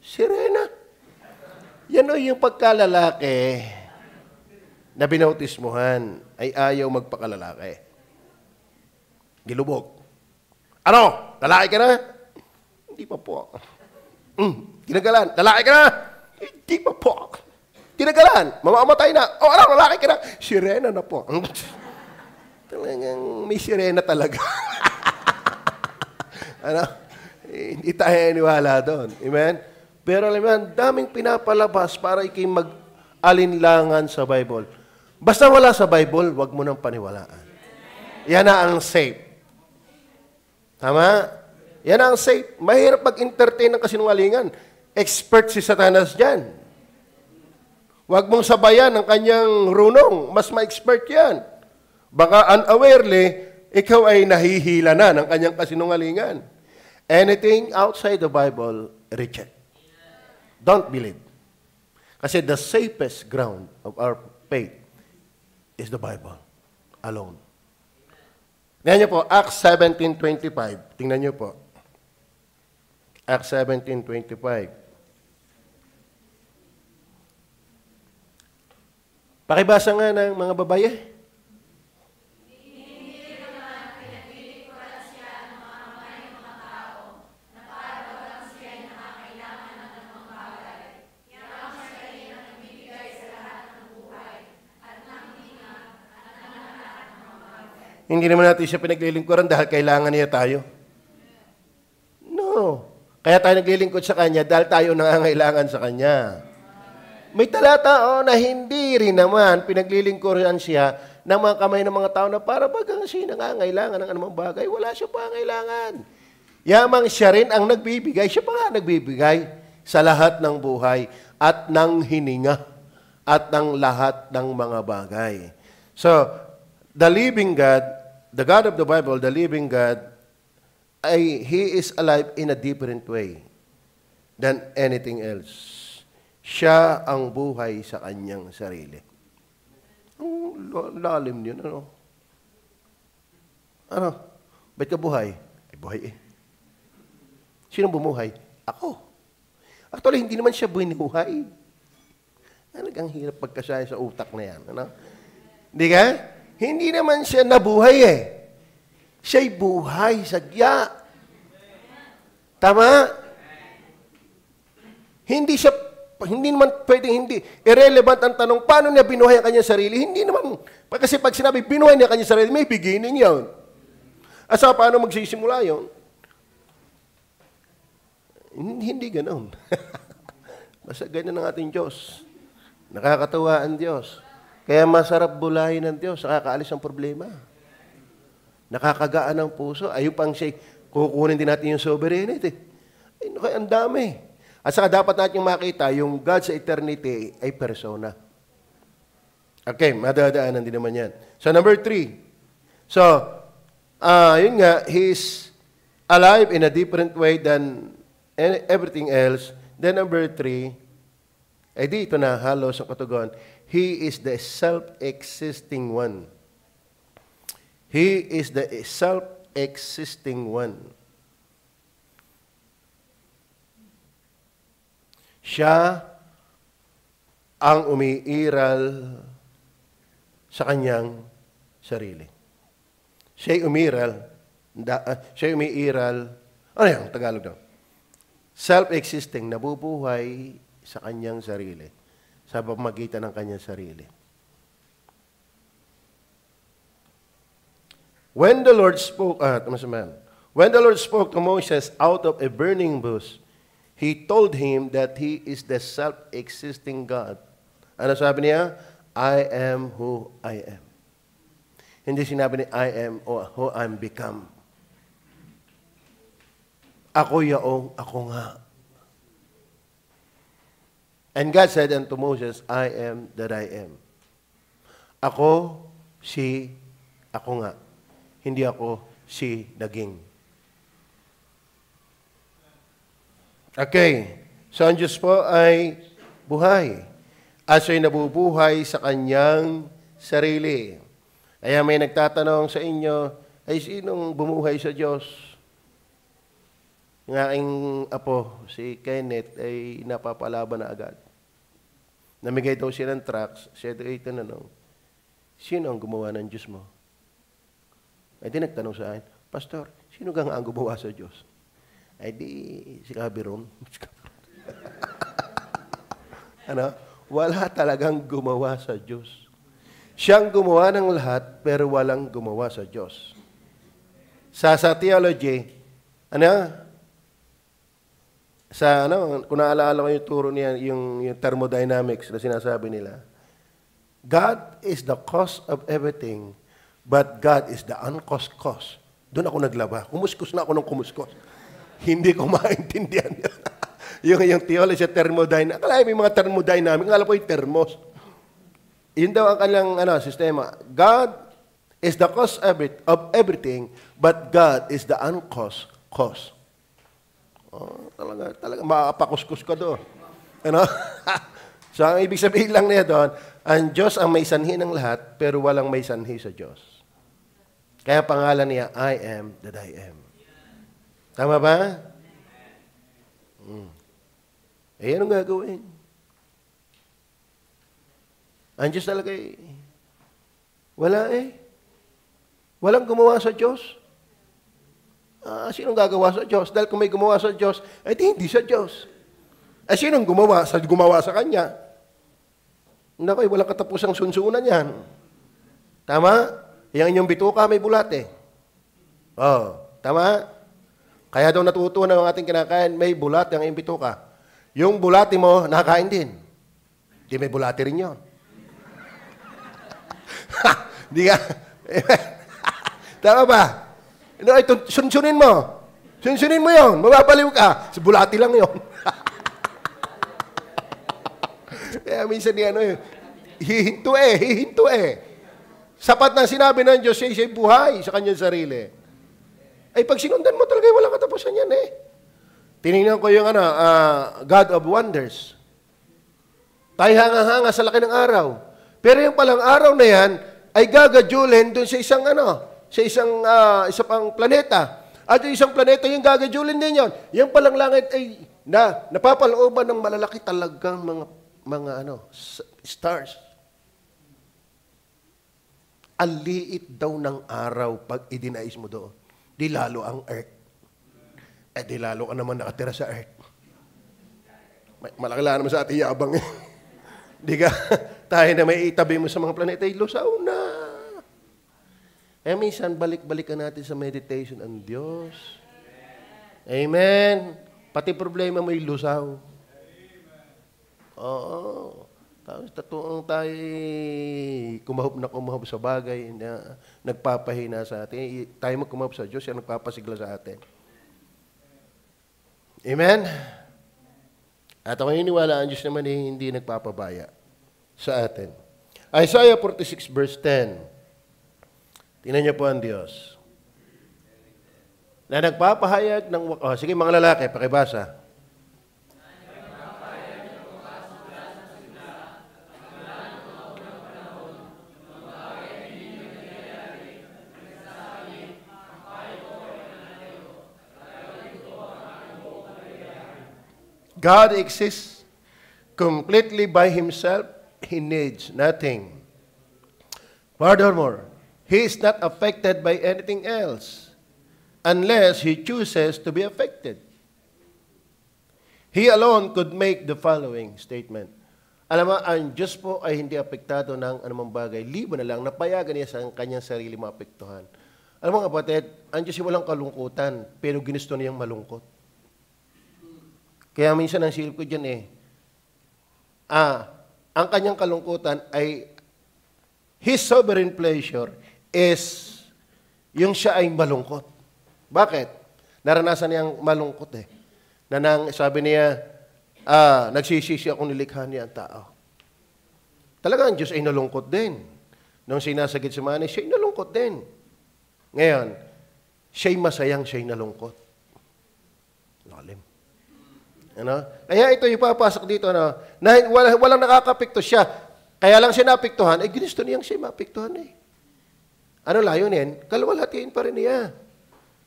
Sirena. Yan yung pagkalalaki na binautismuhan ay ayaw magpakalalaki. Gilubog. Ano? Lalaki ka na? Hindi pa po. Ginagalan. Lalaki ka na? Hindi pa po. Ginagalan. Mamamatay na. Ano? Lalaki ka na? Sirena na po. Talagang may sirena talaga. Hindi tayo niwala doon. Amen? Pero alam mo, daming pinapalabas para ikay mag-alinlangan sa Bible. Basta wala sa Bible, wag mo nang paniwalaan. Yan na ang safe. Tama? Yan ang safe. Mahirap mag-entertain ng kasinungalingan. Expert si Satanas dyan. Huwag mong sabayan ang kanyang runong. Mas ma-expert yan. Baka unawarely, ikaw ay nahihila na ng kanyang kasinungalingan. Anything outside the Bible, reject. Don't believe. Kasi the safest ground of our faith is the Bible alone. Tingnan niyo po, Acts 17:25. Tingnan niyo po. Acts 17:25. Pakibasa nga ng mga babae. Hindi naman natin siya pinaglilingkuran dahil kailangan niya tayo. No. Kaya tayo naglilingkod sa Kanya dahil tayo nangangailangan sa Kanya. May talata na hindi rin naman pinaglilingkuran siya ng mga kamay ng mga tao na para bagang siya nangangailangan ng anumang bagay. Wala siya pangailangan. Yamang siya rin ang nagbibigay. Siya pa nga nagbibigay sa lahat ng buhay at ng hininga at ng lahat ng mga bagay. So, the living God, the God of the Bible, the living God, He is alive in a different way than anything else. Siya ang buhay sa kanyang sarili. Lalim yun, Ano? Ba't ka buhay? Ay, buhay eh. Sino bumuhay? Ako. Actually, hindi naman siya binuhay. Ang hirap pagkasaya sa utak na yan. Hindi ka? Hindi naman siya nabuhay eh. Siya'y buhay, sagya. Tama? Hindi naman pwedeng hindi. Irrelevant ang tanong, paano niya binuhay ang kanyang sarili? Hindi naman. Kasi pag sinabi, binuhay niya ang kanyang sarili, may beginning yun. At saka paano magsisimula yun? Hindi ganoon. Basta ganyan ang ating Diyos. Nakakatawa ang Diyos. Kaya masarap bulahin ng Diyos, nakakaalis ang problema. Nakakagaan ang puso. Ayun pang siya, kukunin din natin yung sovereignty. Ay, ang dami. At saka dapat natin makita, yung God sa eternity ay persona. Okay, madadaanan din naman yan. So, number 3. So, yun nga, He's alive in a different way than everything else. Then number 3, ay dito na halos ang katugon, He is the self-existing one. He is the self-existing one. Siya ang umiiral sa kanyang sarili. Siya'y umiiral. Siya'y umiiral. Ano yan? Tagalog daw. Self-existing, nabubuhay sa kanyang sarili. Sa pamamagitan ng kanyang sarili. When the Lord spoke, when the Lord spoke to Moses out of a burning bush, He told him that He is the self-existing God. Ano sabi niya? I am who I am. Hindi sinabi ni I am o who I'm become. Ako yaong, ako nga. And God said unto Moses, I am that I am. Ako, ako nga. Hindi ako si naging. Okay. So, ang Diyos po ay buhay. At siya'y nabubuhay sa kanyang sarili. Kaya may nagtatanong sa inyo, ay sinong bumuhay sa Diyos? Yung aking apo, si Kenneth, ay napapalaban na agad. Namigay daw siya ng tracts, siya ay tinanong, sino ang gumawa ng Diyos mo? Ay di nagtanong sa akin, Pastor, sino nga ang gumawa sa Diyos? Ay di, si Kabiron. Ano? Wala talagang gumawa sa Diyos. Siyang gumawa ng lahat, pero walang gumawa sa Diyos. Sa theology, kung naalala ko yung turo niya, yung thermodynamics na sinasabi nila, God is the cause of everything, but God is the uncaused cause. Doon ako naglaba. Kumuskus na ako ng kumuskus. Hindi ko maintindihan yung theology sa thermodynamics. Akala may mga thermodynamics. Akala ko yung thermos. Yun daw ang kanilang sistema. God is the cause of everything, but God is the uncaused cause. Oh, talaga makapakuskus ka doon. So, ang ibig sabihin lang niya doon, ang Diyos ang may sanhi ng lahat, pero walang may sanhi sa Diyos. Kaya pangalan niya, I am that I am. Tama ba? Eh, anong gagawin? Ang Diyos talaga wala walang gumawa sa Diyos. Sinong gagawa sa Diyos? Dahil kung may gumawa sa Diyos, hindi sa Diyos. Sinong gumawa sa Kanya? Naku, walang katapusang sunsunan yan. Tama? Yang inyong bituka may bulat tama? Kaya daw natutunan ng ating kinakain, may bulat ang iyong bituka. Yung bulati mo, nakakain din. Di may bulati rin yun. Di ka? Tama ba? Sunsunin mo. Sunsunin mo yun. Mababaliw ka. Si bulati lang yun. Kaya minsan hihinto Sapat na sinabi ng Diyos, siya'y buhay sa kanyang sarili. Ay pag sinundan mo talaga, walang katapusan yan Tinignan ko yung God of Wonders. Tayo hanga-hanga sa laki ng araw. Pero yung palang araw na yan, ay gagajulin dun sa isang isa pang planeta. At yung isang planeta, yung gagajulin din yun. Yung palang langit ay napapalooban ng malalaki talagang mga stars. Ang liit daw ng araw pag idinais mo doon. Di lalo ang Earth. Di lalo ka naman nakatira sa Earth. Malaki lang naman sa ating yabang Di ka, tayo na may itabi mo sa mga planeta, lusaw na. Minsan, balik-balikan natin sa meditation ang Diyos. Amen. Pati problema mo lusaw. Oo. Tapos tatuong tayo kumahop sa bagay na nagpapahina sa atin. Tayo magkumahop sa Diyos, yan nagpapasigla sa atin. Amen? At ako niniwala, ang Diyos naman hindi nagpapabaya sa atin. Isaiah 46 verse 10. Tingnan niyo po ang Diyos. Na nagpapahayag ng... sige mga lalaki, pakibasa. God exists completely by Himself. He needs nothing. Furthermore, He is not affected by anything else unless He chooses to be affected. He alone could make the following statement. Alam mo, ang Diyos po ay hindi apektado ng anumang bagay. Libo na lang, napayagan niya sa kanyang sarili maapektuhan. Alam mo kapatid, ang Diyos ay walang kalungkutan, pero ginusto niyang malungkot. Kaya minsan ang silip ko dyan ang kanyang kalungkutan ay His sovereign pleasure is yung siya ay malungkot. Bakit? Naranasan niyang malungkot eh. Sabi niya, nagsisisi akong nilikha niya ang tao. Talaga ang Diyos ay nalungkot din. Nung sinasagit si Manny, siya'y nalungkot din. Ngayon, siya'y masayang, siya'y nalungkot. Lalim. Ano? Kaya ito ipapasok dito na walang nakakapikto siya. Kaya lang siya napiktuhan, ginusto niyang siya mapiktuhan eh. Ano layunin? Kalwalhatiin pa rin niya.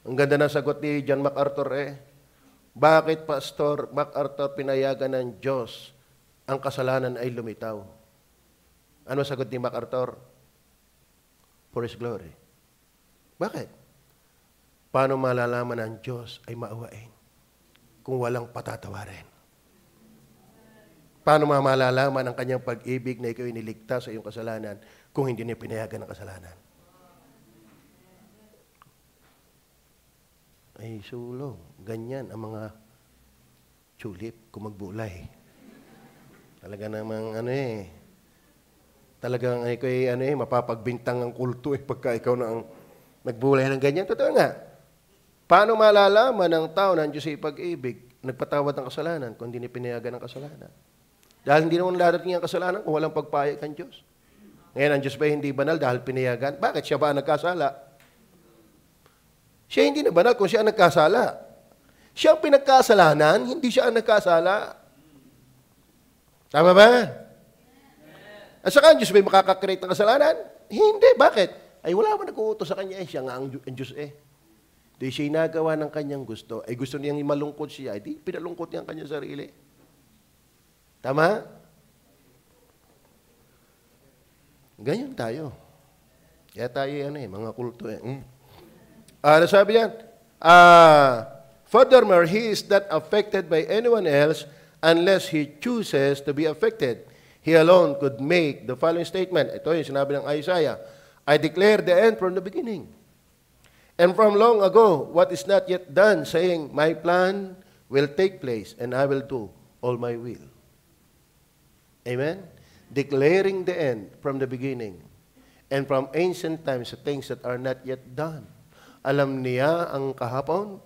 Ang ganda ng sagot ni John MacArthur eh. Bakit, Pastor MacArthur, pinayagan ng Diyos ang kasalanan ay lumitaw? Ano sagot ni MacArthur? For His glory. Bakit? Paano malalaman ng Diyos ay maawain kung walang patatawarin? Paano malalaman ang kanyang pag-ibig na ikaw iniligtas sa iyong kasalanan kung hindi niya pinayagan ng kasalanan? Ay, sulong. Ganyan ang mga tulip kung magbulay. Talaga namang talagang ikaw mapapagbintang ang kulto pagka ikaw na ang nagbulay ng ganyan. Totoo nga. Paano malalaman ng tao na ang Diyos ay pag-ibig, nagpatawad ng kasalanan kung hindi niya pinayagan ng kasalanan? Dahil hindi naman darating ang kasalanan kung walang pagpayag ang Diyos. Ngayon, ang Diyos ba hindi banal dahil pinayagan? Bakit? Siya ba ang nagkasala? Siya hindi na banal kung siya ang nagkasala. Siya ang pinagkasalanan, hindi siya ang nagkasala. Tama ba? At saka ang Diyos ba makakakreate ng kasalanan? Hindi. Bakit? Ay wala ba nag-uutos sa kanya? Siya nga ang Diyos eh. Di siya nagawa ng kanyang gusto. Ay gusto niyang malungkot siya. Ay di pinalungkot niya ang kanyang sarili. Tama? Ganyan tayo. Kaya tayo mga kulto eh. Sabi yan, furthermore, he is not affected by anyone else unless he chooses to be affected. He alone could make the following statement. Ito yung sinabi ng Isaiah. I declare the end from the beginning. And from long ago, what is not yet done, saying, my plan will take place and I will do all my will. Amen? Declaring the end from the beginning. And from ancient times, the things that are not yet done. Alam niya ang kahapon,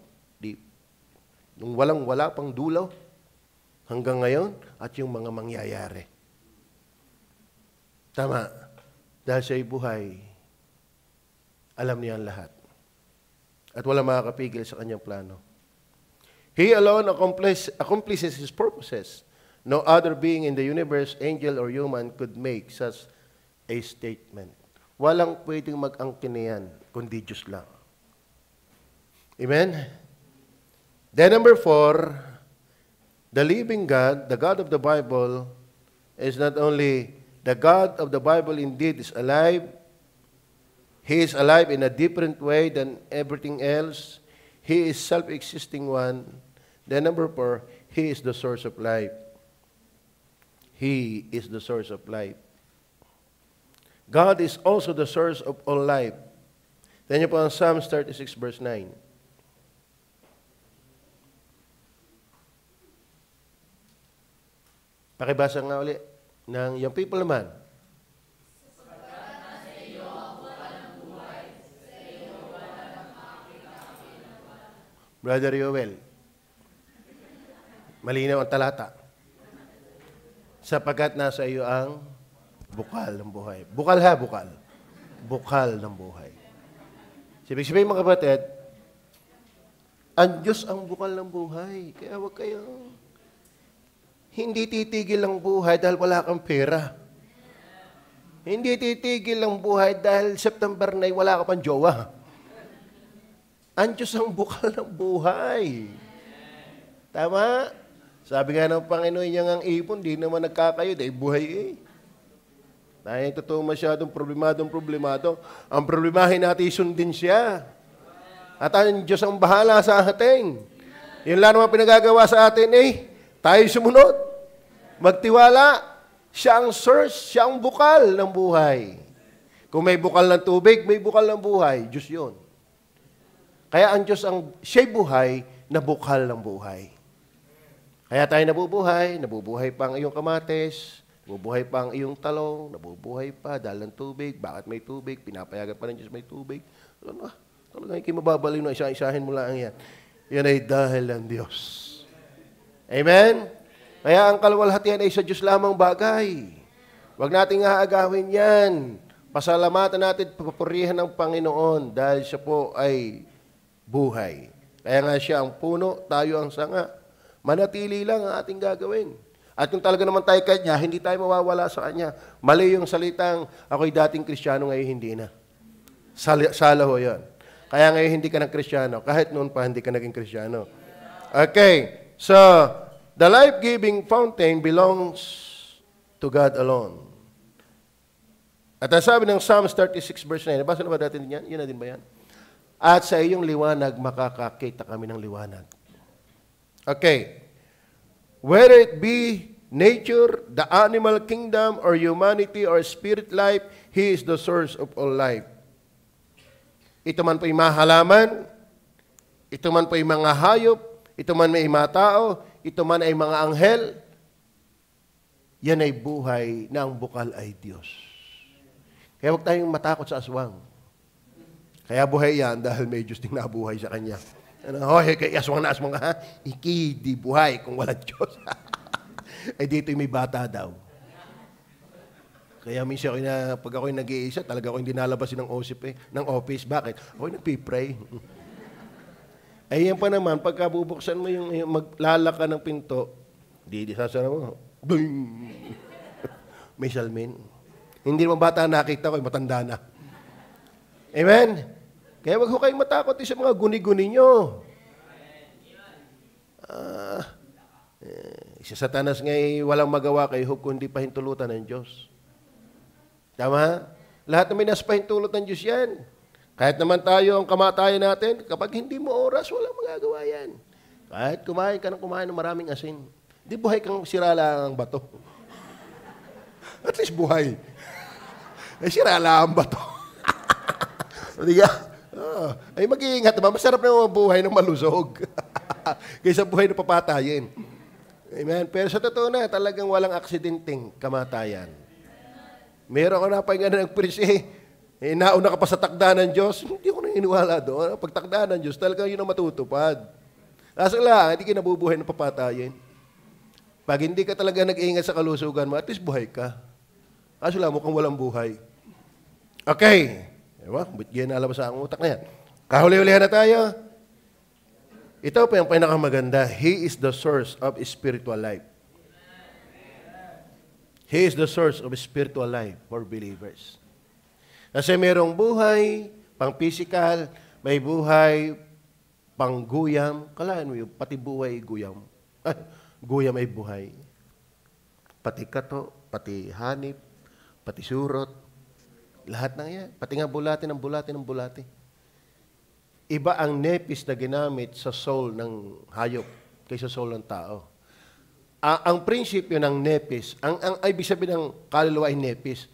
nung walang-wala pang dulo, hanggang ngayon, at yung mga mangyayari. Tama. Dahil siya'y buhay, alam niya ang lahat. At wala makakapigil sa kanyang plano. He alone accomplishes His purposes. No other being in the universe, angel or human, could make such a statement. Walang pwedeng mag-angkin niyan, kundi Diyos lang. Amen? Then number 4, the living God, the God of the Bible, is not only the God of the Bible indeed is alive. He is alive in a different way than everything else. He is self-existing one. Then number 4, He is the source of life. He is the source of life. God is also the source of all life. Then niyo po ang Psalms 36 verse 9. Pakibasa nga ulit ng young people naman. Brother Yoel, malinaw ang talata. Sapagkat nasa iyo ang bukal ng buhay. Bukal ha, bukal. Bukal ng buhay. Sabi mga kapatid, ang Diyos ang bukal ng buhay. Kaya huwag kayo. Hindi titigil ang buhay dahil wala kang pera. Hindi titigil ang buhay dahil September na wala ka pang jowa. Ang Diyos ang bukal ng buhay. Tama? Sabi nga ng Panginoon niya ang ipon, di naman nagkakayo, dahil buhay eh. Dahil totoo masyadong problemado. Ang problemahin natin, sundin siya. At ang Diyos ang bahala sa atin. Yun lang naman pinagagawa sa atin eh. Tayo sumunod. Magtiwala. Siya ang source, siya ang bukal ng buhay. Kung may bukal ng tubig, may bukal ng buhay. Diyos yun. Kaya ang Diyos siya'y buhay na bukal ng buhay. Kaya tayo nabubuhay pa ang iyong kamatis, Nabubuhay pa ang iyong talong, nabubuhay pa dahil ng tubig. Bakit may tubig? Pinapayagan pa ng Diyos may tubig. Ano, talagang ikimababaliw na isa-isahin mo lang yan. Yan ay dahil ng Diyos. Amen? Kaya ang kaluwalhatian ay sa Diyos lamang bagay. Huwag nating aagawin yan. Pasalamatan natin, papurihan ng Panginoon dahil siya po ay buhay. Kaya nga siya ang puno, tayo ang sanga. Manatili lang ang ating gagawin. At kung talaga naman tayo kanya, hindi tayo mawawala sa kanya. Mali yung salitang, ako'y dating Kristiyano, ngayon hindi na. Sala ho yun. Kaya ngayon hindi ka ng Kristiyano. Kahit noon pa hindi ka naging Kristiyano. Okay. So, the life-giving fountain belongs to God alone. At ang sabi ng Psalms 36 verse 9, nabasa na ba dati yan? Yun na din ba yan? At sa iyong liwanag, makakakita kami ng liwanag. Okay. Whether it be nature, the animal kingdom, or humanity, or spirit life, He is the source of all life. Ito man po yung mga halaman, ito man po yung mga hayop, ito man may mga tao, ito man ay mga anghel, yan ay buhay na ang bukal ay Diyos. Kaya huwag tayong matakot sa aswang. Kaya buhay yan dahil may Diyos ding nabuhay sa kanya. Ano, hoy, kay aswang na aswang ha? Iki di buhay kung walang Diyos. Ay dito may bata daw. Kaya minsan pag ako'y nag-iisa, talaga ako'y dinalabasin ng office. Bakit? Ako'y nagpipray. Ay yan pa naman, pagka bubuksan mo yung maglalaka ng pinto, di sasara mo. Ding! May salmin. Hindi naman bata nakita ko, matanda na. Amen? Kaya wag ho kayong matakot sa mga guni-guni nyo. Si Satanas ngay walang magawa kay Hug kundi pahintulutan ng Diyos. Tama? Lahat naman nasa pahintulot ng Diyos yan. Kahit naman tayo ang kamatayan natin, kapag hindi mo oras, walang magagawa yan. Kahit kumain ka ng maraming asin, di buhay kang sirala ang bato. At least buhay. Ay sirala ang bato. Hindi ka? Ay mag-iingat naman. Masarap na buhay ng malusog. Kaysa buhay na papatayin. Amen. Pero sa totoo na, talagang walang aksidenteng kamatayan. Meron ko na pahinga na nagprisi. Nauna ka pa sa takda ng Diyos. Hindi ko naniniwala doon. Pag takda ng Diyos, talagang yun ang matutupad. Kaso lang, hindi ka nabubuhay ng papatayin. Pag hindi ka talaga nag-iingat sa kalusugan mo, at least buhay ka. Kaso lang, mukhang walang buhay. Okay. Diba? Ba't yan nalabas sa ang utak na yan? Kahuli-hulihan na tayo. Ito pa yung pinakamaganda. He is the source of spiritual life. He is the source of spiritual life for believers. Kasi merong buhay, pang physical, may buhay, pang guyam. Kalaan mo yun, pati buhay, guyam. Guyam ay buhay. Pati kato, pati hanip, pati surot. Lahat ng yan. Pati nga bulati ng bulati. Iba ang nepis na ginamit sa soul ng hayop kaysa soul ng tao. Ang prinsipyo ng nepis, ang ibig sabihin ng kaluluwa ay nepis.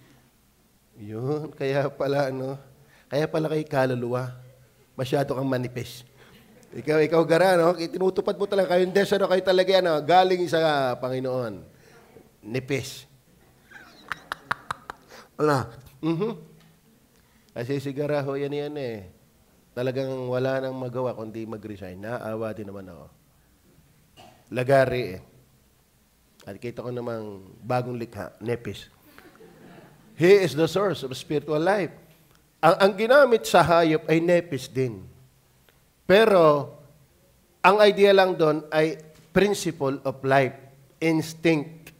Yun, kaya pala kay kaluluwa, masyado kang manipis. Ikaw gara, no? Tinutupad mo talaga kayo, hindi, kayo talaga yan, galing sa Panginoon. Nipis. Wala. Kasi sigara ho, yan eh. Talagang wala nang magawa kundi mag-resign. Naawa din naman ako. Lagari eh. At kita ko namang bagong likha, nepis. He is the source of spiritual life. Ang ginamit sa hayop ay nepis din. Pero, ang idea lang doon ay principle of life, instinct.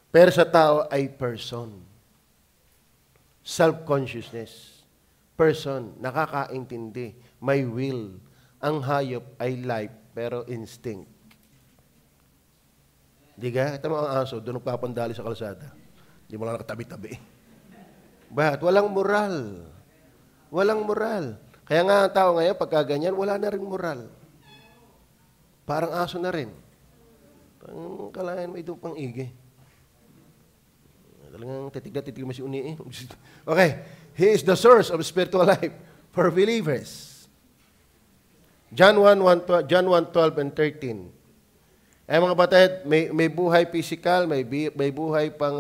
Pero sa tao ay person. Self-consciousness. Person, nakakaintindi, may will. Ang hayop ay life, pero instinct. Diga? Ito mga aso, doon nagpapandali sa kalsada. Hindi mo lang nakatabi-tabi. Bakit? Walang moral. Walang moral. Kaya nga ang tao ngayon, pagka ganyan, wala na rin moral. Parang aso na rin. Ang kalayan, may doon pang igi. Talagang titig mo si Uni eh. Okay. He is the source of spiritual life for believers. John 1:12 and 13. Eh mga batid, may buhay physical, may buhay pang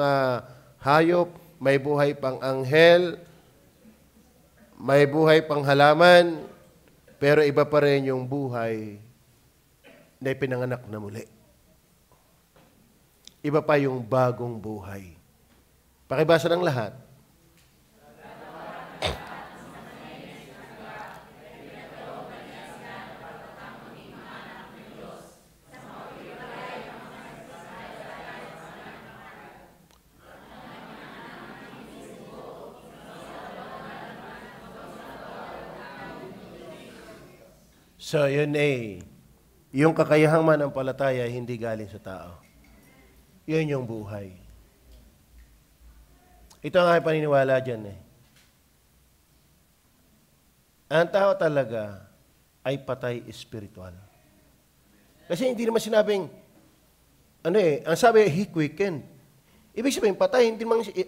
hayop, may buhay pang anghel, may buhay pang halaman, pero iba pa rin yung buhay na ipinanganak na muli. Iba pa yung bagong buhay. Pakibasa ng lahat. So, yun yung kakayahang manampalataya hindi galing sa tao. Yun yung buhay. Ito ang aking paniniwala dyan Ang tao talaga ay patay espiritual. Kasi hindi naman sinabing, ang sabi, he quickened. Ibig sabihin, patay,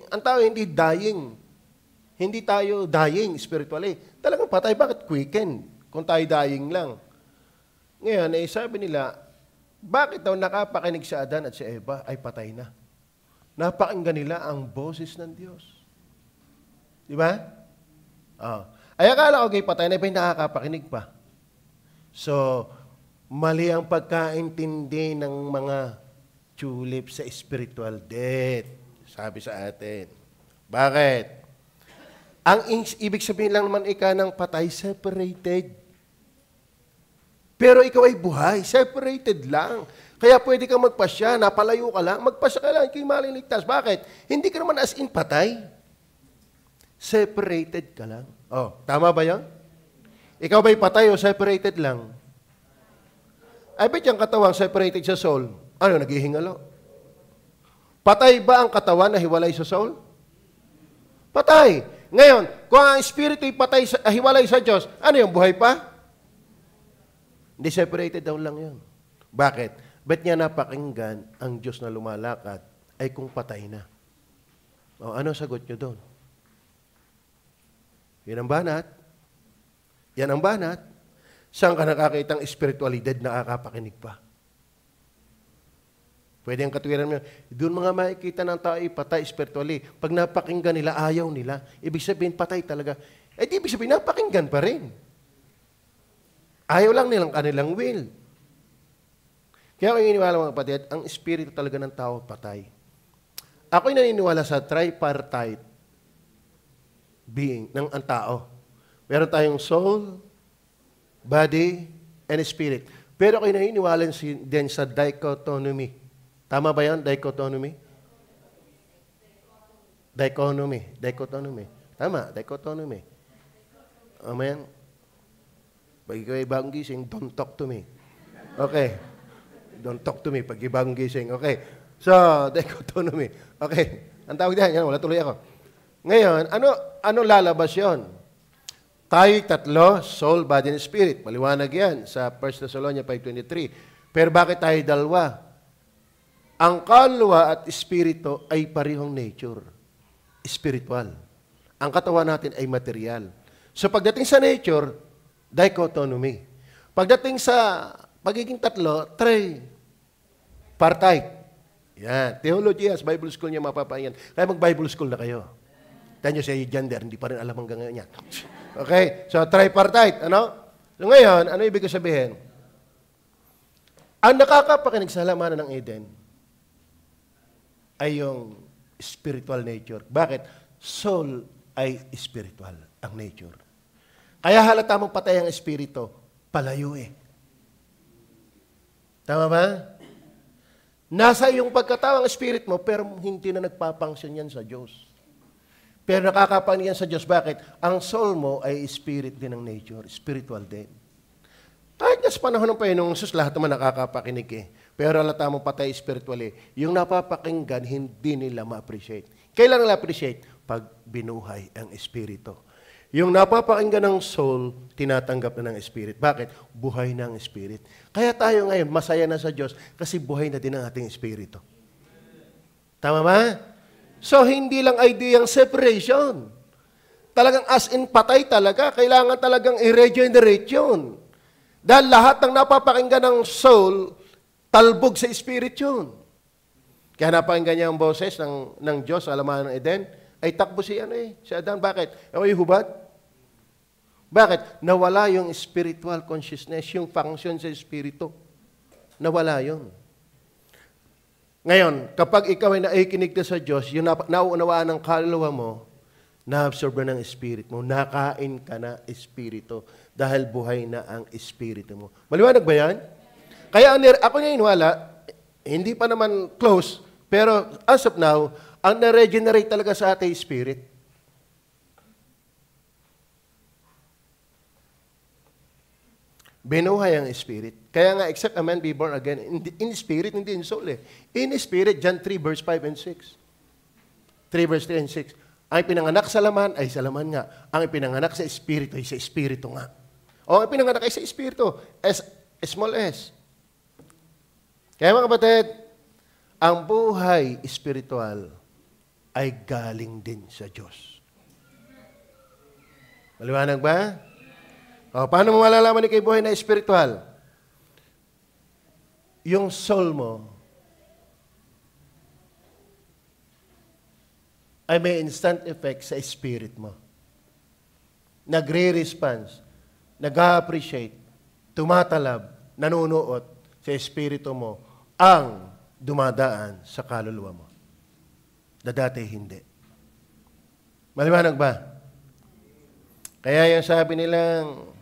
ang tao hindi dying. Hindi tayo dying spiritually. Talagang patay, bakit quickened? Kung tayo dying lang. Ngayon, sabi nila, bakit daw nakapakinig si Adan at si Eva ay patay na? Napakinggan nila ang boses ng Diyos. Di ba? Ay akala ko kay patay na iba yung nakakapakinig pa. So, mali ang pagkaintindi ng mga tulip sa spiritual death. Sabi sa atin. Bakit? Ang ibig sabihin lang naman ng patay, separated. Pero ikaw ay buhay, separated lang. Kaya pwede kang magpasya, napalayo ka lang, magpasya ka lang, kayo maliligtas. Bakit? Hindi ka naman as in patay. Separated ka lang. Tama ba yan? Ikaw ba'y patay o separated lang? Ay, bet yung katawan separated sa soul. Ano, naghihingalo? Patay ba ang katawan na hiwalay sa soul? Patay. Ngayon, kung ang espiritu ay patay, hiwalay sa Diyos, ano yung buhay pa? Hindi, separated daw lang yun. Bakit? Ba't niya napakinggan ang Diyos na lumalakad ay kung patay na? Ano sagot niyo doon? Yan ang banat. Yan ang banat. Saan ka nakakitang spiritualidad na nakakapakinig pa? Pwede ang katuwiran mo. Doon mga makikita ng tao ay patay spiritually. Pag napakinggan nila, ayaw nila. Ibig sabihin, patay talaga. Di ibig sabihin, napakinggan pa rin. Ayaw lang nilang kanilang will. Kaya ako naniniwala mga kapatid, ang espiritu talaga ng tao patay. Ako'y naniniwala sa tripartite being ng ang tao. Meron tayong soul, body, and spirit. Pero ako'y naniniwala din sa dichotomy. Tama ba yan? Dichotomy? Dichotomy. Tama, dichotomy. Amen? Pag ikaw ay bagong gising, don't talk to me. Okay. Don't talk to me pag ibang gising. Okay. So, dichotomy. Okay. Ang tawag diyan, yan, wala tuloy ako. Ngayon, ano lalabas yon? Tayo tatlo, soul, body, and spirit. Maliwanag yan sa 1 Thessalonians 5:23. Pero bakit tayo dalawa? Ang kaluluwa at espiritu ay parehong nature. Spiritual. Ang katawan natin ay material. So pagdating sa nature, dichotomy. Pagdating sa pagiging tatlo, tripartite. Yan. Theology, Bible school niya mapapayan. Kaya mag-Bible school na kayo. Tanyo sa gender, hindi pa rin alam hanggang ngayon yan. Okay? So, tripartite. So, ngayon, ano ibig sabihin? Ang nakakapakinig sa halamanan ng Eden ay yung spiritual nature. Bakit? Soul ay spiritual, ang nature. Kaya halata mong patay ang espiritu, palayo Tama ba? Nasa iyong pagkatao ang spirit mo, pero hindi na nagpapangsyon yan sa Diyos. Pero nakakapakinig yan sa Diyos. Bakit? Ang soul mo ay spirit din ng nature, spiritual din. Kahit nga sa panahon ng Panginoong Jesus, lahat naman nakakapakinig Pero halata mong patay spiritually. Yung napapakinggan, hindi nila ma-appreciate. Kailan nila appreciate? Pag binuhay ang espiritu. Yung napapakinggan ng soul, tinatanggap na ng spirit. Bakit? Buhay na ang spirit. Kaya tayo ngayon, masaya na sa Diyos kasi buhay na din ang ating espiritu. Tama ba? So, hindi lang idea ang separation. Talagang as in patay talaga. Kailangan talagang i-regenerate yun. Dahil lahat ng napapakinggan ng soul, Talbog sa Spirit yun. Kaya napakinggan niya ang boses ng Diyos sa halaman ng Eden, ay takbo si Adan. Bakit? Ay hubad. Bakit? Nawala yung spiritual consciousness, yung function sa Espiritu. Nawala yun. Ngayon, kapag ikaw ay naikinig na sa Diyos, yung nauunawaan ng kaluluwa mo, na-absorb na ng Espiritu mo, nakain ka na Espiritu, dahil buhay na ang Espiritu mo. Maliwanag ba yan? Kaya ako naniniwala, hindi pa naman close, pero as of now, ang na-regenerate talaga sa ating Spirit. Binuhay ang Spirit. Kaya nga, except a man be born again, in Spirit, hindi in soul eh. In Spirit, John 3, verse 5 and 6. 3 verse 3 and 6. Ang pinanganak sa laman ay sa laman nga. Ang pinanganak sa Espiritu ay sa Espiritu nga. O ang pinanganak ay sa Espiritu, small s. Kaya mga kapatid, ang buhay espiritual ay galing din sa Diyos. Maliwanag ba? O, paano mo malalaman ikay buhay na espiritual? Yung soul mo ay may instant effect sa spirit mo. Nagre-response, nag-appreciate, tumatalab, nanunuot sa espiritu mo ang dumadaan sa kaluluwa mo. Dati hindi. Maliwanag ba? Kaya yung sabi nilang,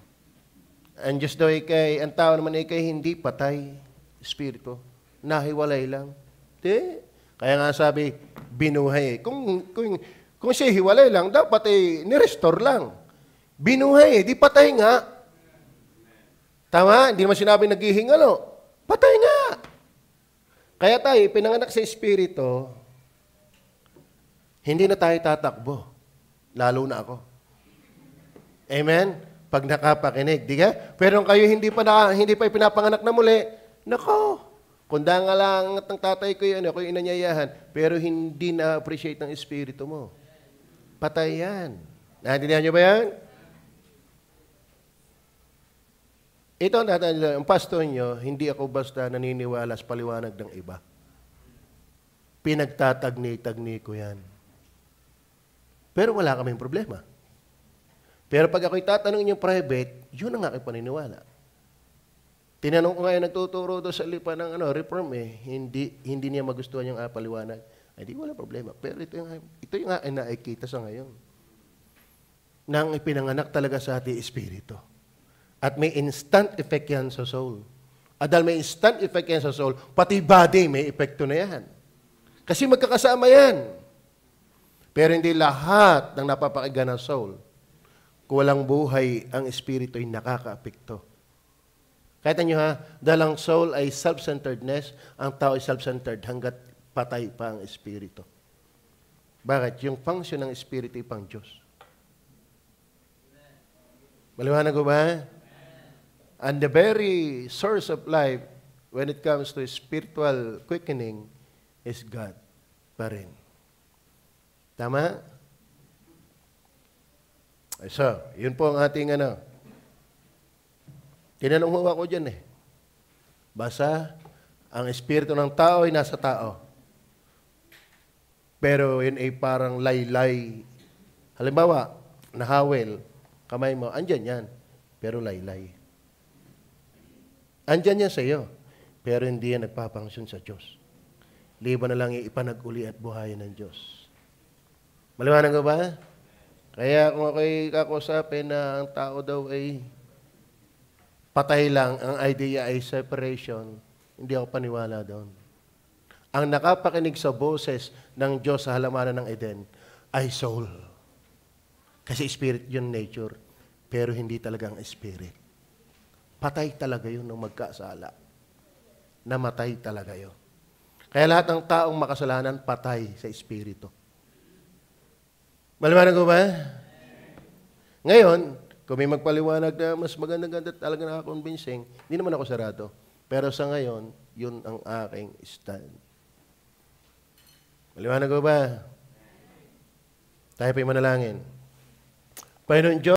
ang Diyos daw ang tao naman hindi patay, espiritu, nahiwalay lang. Di. Kaya nga sabi, binuhay. Kung siya hiwalay lang, dapat nirestore lang. Binuhay di patay nga. Tama? Hindi naman sinabi naghihingalo. Patay nga. Kaya tayo, pinanganak sa espiritu, hindi na tayo tatakbo. Lalo na ako. Amen? Pag nakapakinig, di ka? Pero kayo hindi pa ipinapanganak na muli, nako, kunda nga lang ng tatay ko yun, ako yung inanyayahan, pero hindi na-appreciate ng espiritu mo. Patay yan. Naintindihan nyo ba yan? Ito ang pastor nyo, hindi ako basta naniniwala sa paliwanag ng iba. Pinagtatagni-tagni ko yan. Pero wala kaming problema. Pero pag ako'y tatanungin yung private, yun ang aking paniniwala. Tinanong ko ngayon, nagtuturo doon sa lipa ng reform hindi niya magustuhan yung paliwanag. Ay, di wala problema. Pero ito yung aking nakikita sa ngayon. Nang ipinanganak talaga sa ating espiritu. At may instant effect yan sa soul. At dahil may instant effect yan sa soul, pati body may epekto na yan. Kasi magkakasama yan. Pero hindi lahat ng napapakinggan ng soul, kung walang buhay, ang espiritu ay nakaka-apekto. Kahit nyo dahil ang soul ay self-centeredness, ang tao ay self-centered hanggat patay pa ang espiritu. Bakit? Yung function ng espiritu ay pang Diyos. Maliwanag ko ba? And the very source of life, when it comes to spiritual quickening, is God pa rin. Tama? So, yun po ang ating Tinanong mo ako dyan Basta, ang espiritu ng tao ay nasa tao. Pero yun ay parang laylay. Halimbawa, nahawel, kamay mo, andyan yan, pero laylay. Andyan yan sa iyo, pero hindi yan nagpapangsyon sa Diyos. Liban na lang ipanag-uli at buhayin ng Diyos. Maliwanag ko ba? Kaya kung ako'y kakusapin na ang tao daw ay patay lang, ang idea ay separation, hindi ako paniwala doon. Ang nakapakinig sa boses ng Diyos sa halamanan ng Eden ay soul. Kasi spirit yun nature, pero hindi talagang spirit. Patay talaga yun nung magkasala. Namatay talaga yun. Kaya lahat ng taong makasalanan, patay sa espiritu. Maliwanag ko ba? Ngayon, kung may magpaliwanag na mas maganda-ganda talaga nakaka-convincing, hindi naman ako sarado. Pero sa ngayon, yun ang aking stand. Maliwanag ko ba? Tayo pa'y manalangin. Panginoon Diyos,